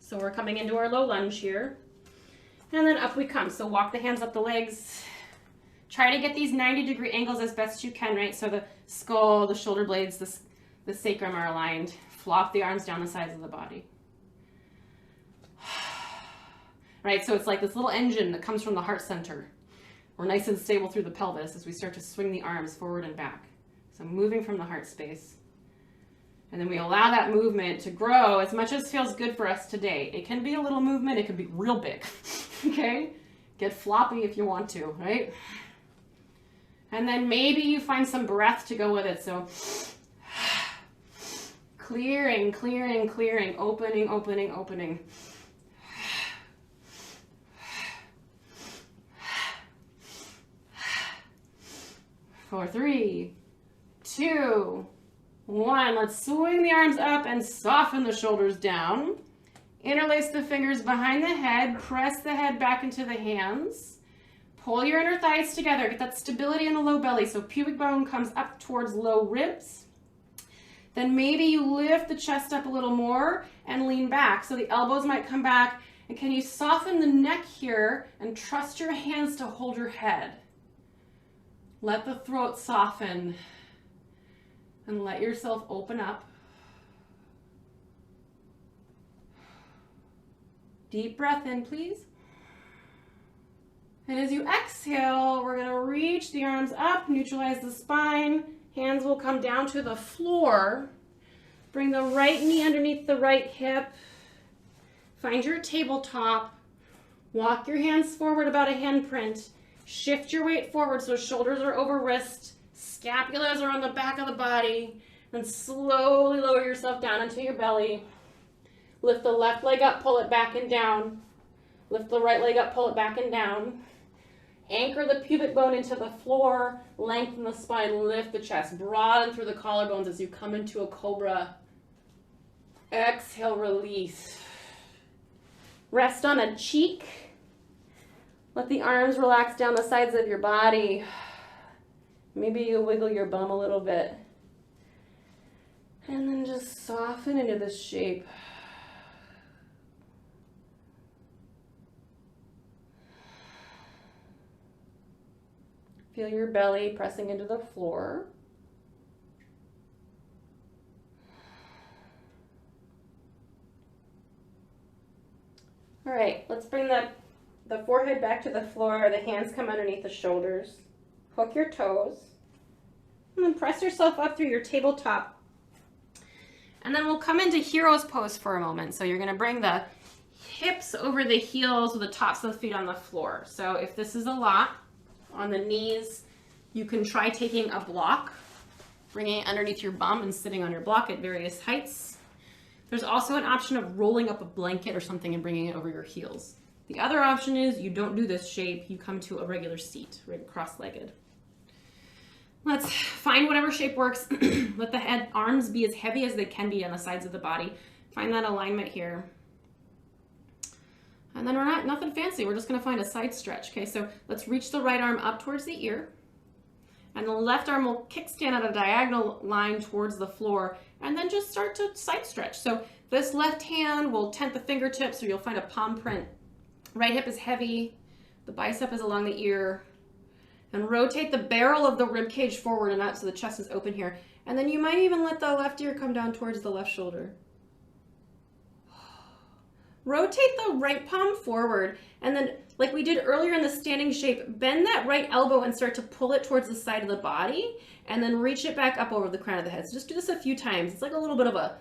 So we're coming into our low lunge here. And then up we come. So walk the hands up the legs. Try to get these 90-degree angles as best you can, right? So the skull, the shoulder blades, the sacrum are aligned. Flop the arms down the sides of the body. Right, so it's like this little engine that comes from the heart center. We're nice and stable through the pelvis as we start to swing the arms forward and back. So moving from the heart space. And then we allow that movement to grow as much as feels good for us today. It can be a little movement, it can be real big, okay? Get floppy if you want to, right? And then maybe you find some breath to go with it. So clearing, clearing, clearing, opening, opening, opening. For 3, 2, 1. Let's swing the arms up and soften the shoulders down. Interlace the fingers behind the head. Press the head back into the hands. Pull your inner thighs together. Get that stability in the low belly. So pubic bone comes up towards low ribs. Then maybe you lift the chest up a little more and lean back. So the elbows might come back. And can you soften the neck here and trust your hands to hold your head? Let the throat soften and let yourself open up. Deep breath in, please. And as you exhale, we're going to reach the arms up, neutralize the spine. Hands will come down to the floor. Bring the right knee underneath the right hip. Find your tabletop. Walk your hands forward about a handprint. Shift your weight forward so shoulders are over wrist, scapulas are on the back of the body, and slowly lower yourself down into your belly. Lift the left leg up, pull it back and down. Lift the right leg up, pull it back and down. Anchor the pubic bone into the floor, lengthen the spine, lift the chest, broaden through the collarbones as you come into a cobra. Exhale, release. Rest on a cheek. Let the arms relax down the sides of your body. Maybe you wiggle your bum a little bit. And then just soften into this shape. Feel your belly pressing into the floor. All right, let's bring the forehead back to the floor. The hands come underneath the shoulders. Hook your toes. And then press yourself up through your tabletop. And then we'll come into hero's pose for a moment. So you're going to bring the hips over the heels with the tops of the feet on the floor. So if this is a lot, on the knees, you can try taking a block, bringing it underneath your bum and sitting on your block at various heights. There's also an option of rolling up a blanket or something and bringing it over your heels. The other option is you don't do this shape, you come to a regular seat, right, cross-legged. Let's find whatever shape works. Let the arms be as heavy as they can be on the sides of the body. Find that alignment here. And then nothing fancy, we're just gonna find a side stretch, okay? So let's reach the right arm up towards the ear, and the left arm will kickstand at a diagonal line towards the floor, and then just start to side stretch. So this left hand will tent the fingertips, so you'll find a palm print. Right hip is heavy, the bicep is along the ear, and rotate the barrel of the rib cage forward and out so the chest is open here. And then you might even let the left ear come down towards the left shoulder. rotate the right palm forward, and then like we did earlier in the standing shape, bend that right elbow and start to pull it towards the side of the body, and then reach it back up over the crown of the head. So just do this a few times. It's like a little bit of a,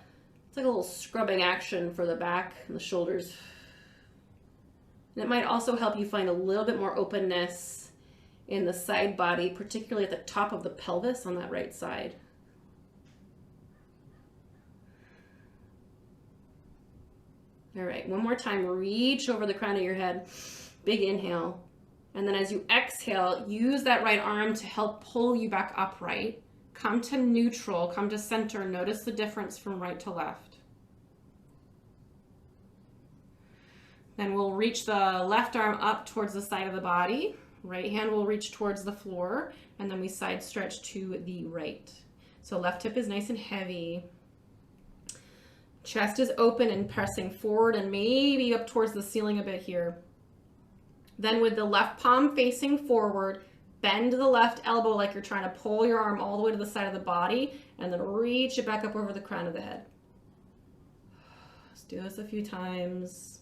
it's like a little scrubbing action for the back and the shoulders. And it might also help you find a little bit more openness in the side body, particularly at the top of the pelvis on that right side. All right, one more time, reach over the crown of your head, big inhale. And then as you exhale, use that right arm to help pull you back upright. Come to neutral, come to center, notice the difference from right to left. Then we'll reach the left arm up towards the side of the body. Right hand will reach towards the floor, and then we side stretch to the right. So left hip is nice and heavy. Chest is open and pressing forward and maybe up towards the ceiling a bit here. Then with the left palm facing forward, bend the left elbow like you're trying to pull your arm all the way to the side of the body, and then reach it back up over the crown of the head. Let's do this a few times.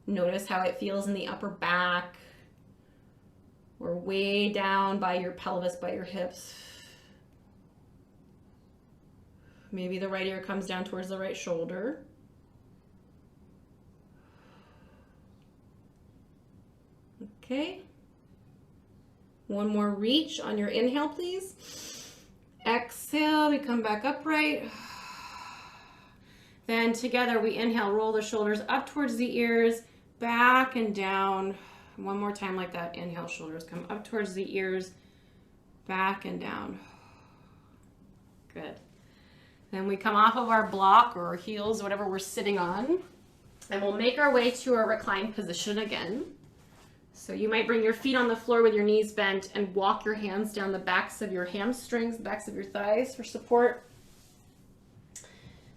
Notice how it feels in the upper back, or way down by your pelvis, by your hips. Maybe the right ear comes down towards the right shoulder. Okay. One more reach on your inhale, please. Exhale, we come back upright. Then together we inhale, roll the shoulders up towards the ears, back and down. One more time like that. Inhale, shoulders come up towards the ears, back and down. Good. Then we come off of our block or our heels, whatever we're sitting on, and we'll make our way to a reclined position again. So you might bring your feet on the floor with your knees bent and walk your hands down the backs of your hamstrings, the backs of your thighs for support.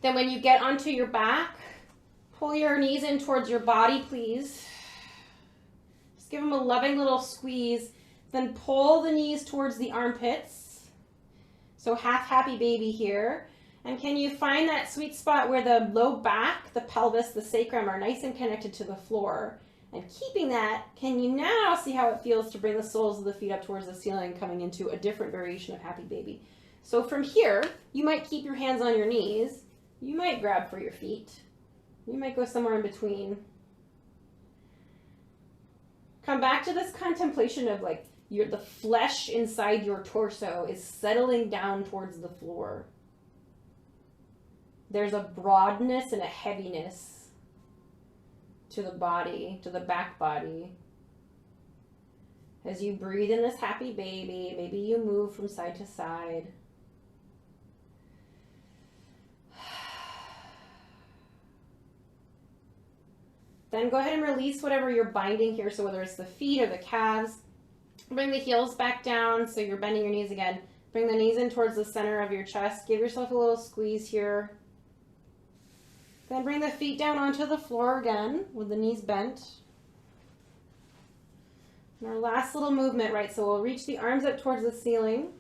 Then when you get onto your back, pull your knees in towards your body, please. Just give them a loving little squeeze. Then pull the knees towards the armpits. So half happy baby here. And can you find that sweet spot where the low back, the pelvis, the sacrum are nice and connected to the floor? And keeping that, can you now see how it feels to bring the soles of the feet up towards the ceiling, coming into a different variation of happy baby? So from here, you might keep your hands on your knees. You might grab for your feet. You might go somewhere in between. Come back to this contemplation of like the flesh inside your torso is settling down towards the floor. There's a broadness and a heaviness to the body, to the back body. As you breathe in this happy baby, maybe you move from side to side. Then go ahead and release whatever you're binding here. So whether it's the feet or the calves, bring the heels back down so you're bending your knees again. Bring the knees in towards the center of your chest. Give yourself a little squeeze here. Then bring the feet down onto the floor again with the knees bent. And our last little movement, right? So we'll reach the arms up towards the ceiling,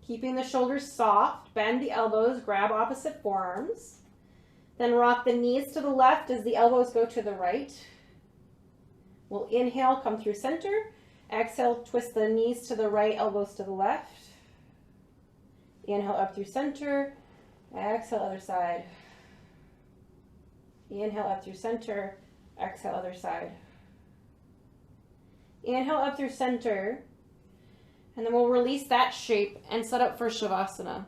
keeping the shoulders soft. Bend the elbows, grab opposite forearms. Then rock the knees to the left as the elbows go to the right. We'll inhale, come through center. Exhale, twist the knees to the right, elbows to the left. Inhale up through center. Exhale, other side. Inhale up through center. Exhale, other side. Inhale up through center. And then we'll release that shape and set up for Savasana.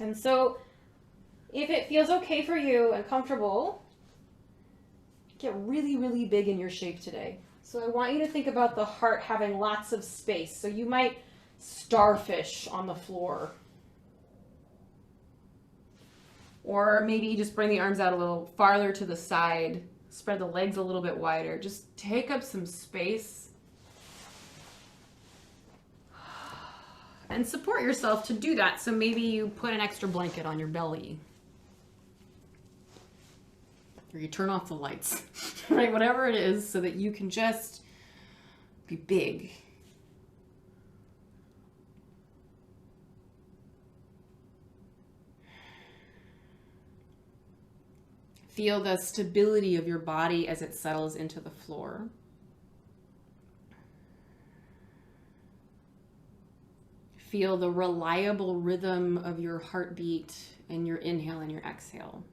And so if it feels okay for you and comfortable, get really, really big in your shape today. So I want you to think about the heart having lots of space. So you might starfish on the floor. Or maybe you just bring the arms out a little farther to the side, spread the legs a little bit wider. Just take up some space and support yourself to do that. So maybe you put an extra blanket on your belly. Or you turn off the lights, right? Whatever it is, so that you can just be big. Feel the stability of your body as it settles into the floor. Feel the reliable rhythm of your heartbeat and your inhale and your exhale.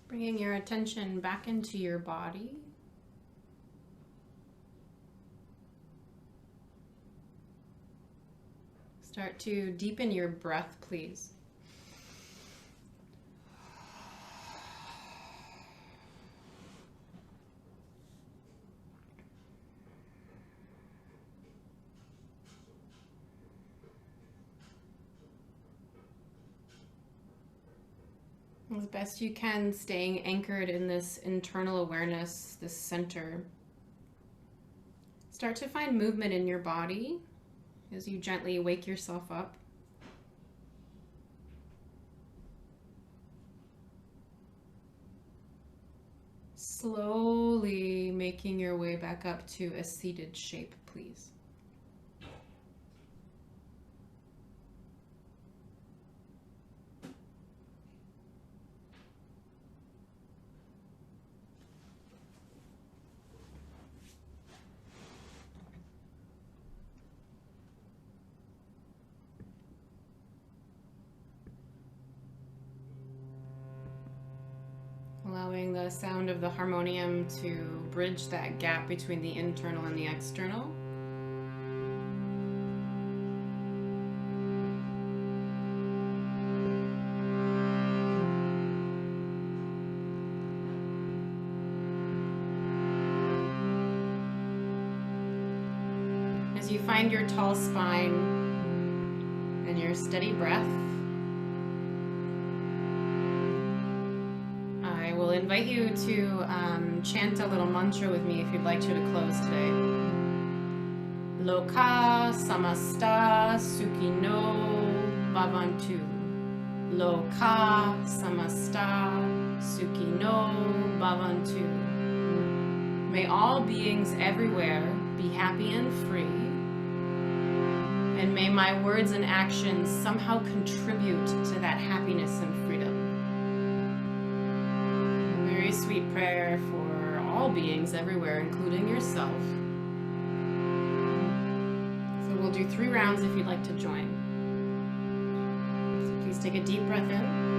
Bringing your attention back into your body. Start to deepen your breath, please. As best you can, staying anchored in this internal awareness, this center. Start to find movement in your body as you gently wake yourself up. Slowly making your way back up to a seated shape, please. Allowing the sound of the harmonium to bridge that gap between the internal and the external. As you find your tall spine and your steady breath, I will invite you to chant a little mantra with me if you'd like to close today. Loka samasta sukhino bhavantu. Loka samasta sukhino bhavantu. May all beings everywhere be happy and free. And may my words and actions somehow contribute to that happiness and freedom. A very sweet prayer for all beings everywhere, including yourself. So we'll do 3 rounds if you'd like to join. So please take a deep breath in.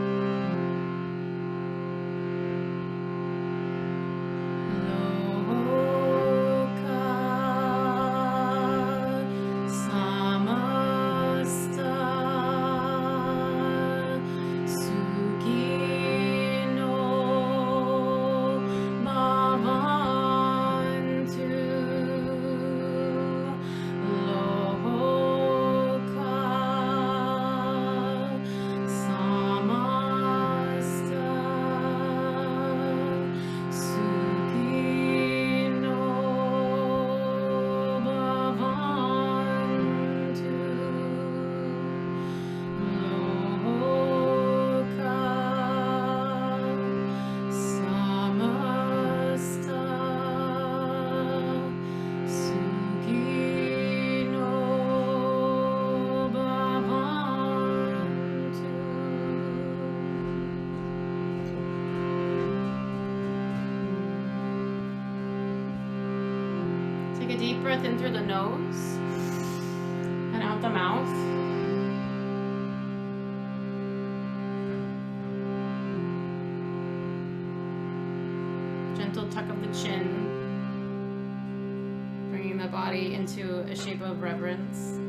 Take a deep breath in through the nose and out the mouth. Gentle tuck of the chin, bringing the body into a shape of reverence.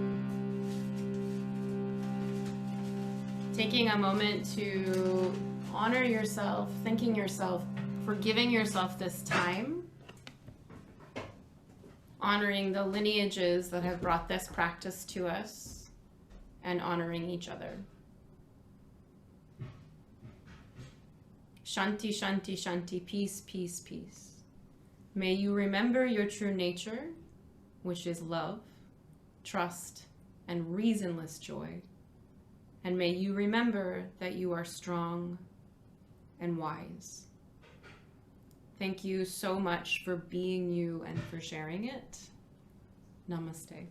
Taking a moment to honor yourself, thanking yourself for giving yourself this time. Honoring the lineages that have brought this practice to us, and honoring each other. Shanti, Shanti, Shanti, peace, peace, peace. May you remember your true nature, which is love, trust, and reasonless joy. And may you remember that you are strong and wise. Thank you so much for being you and for sharing it. Namaste.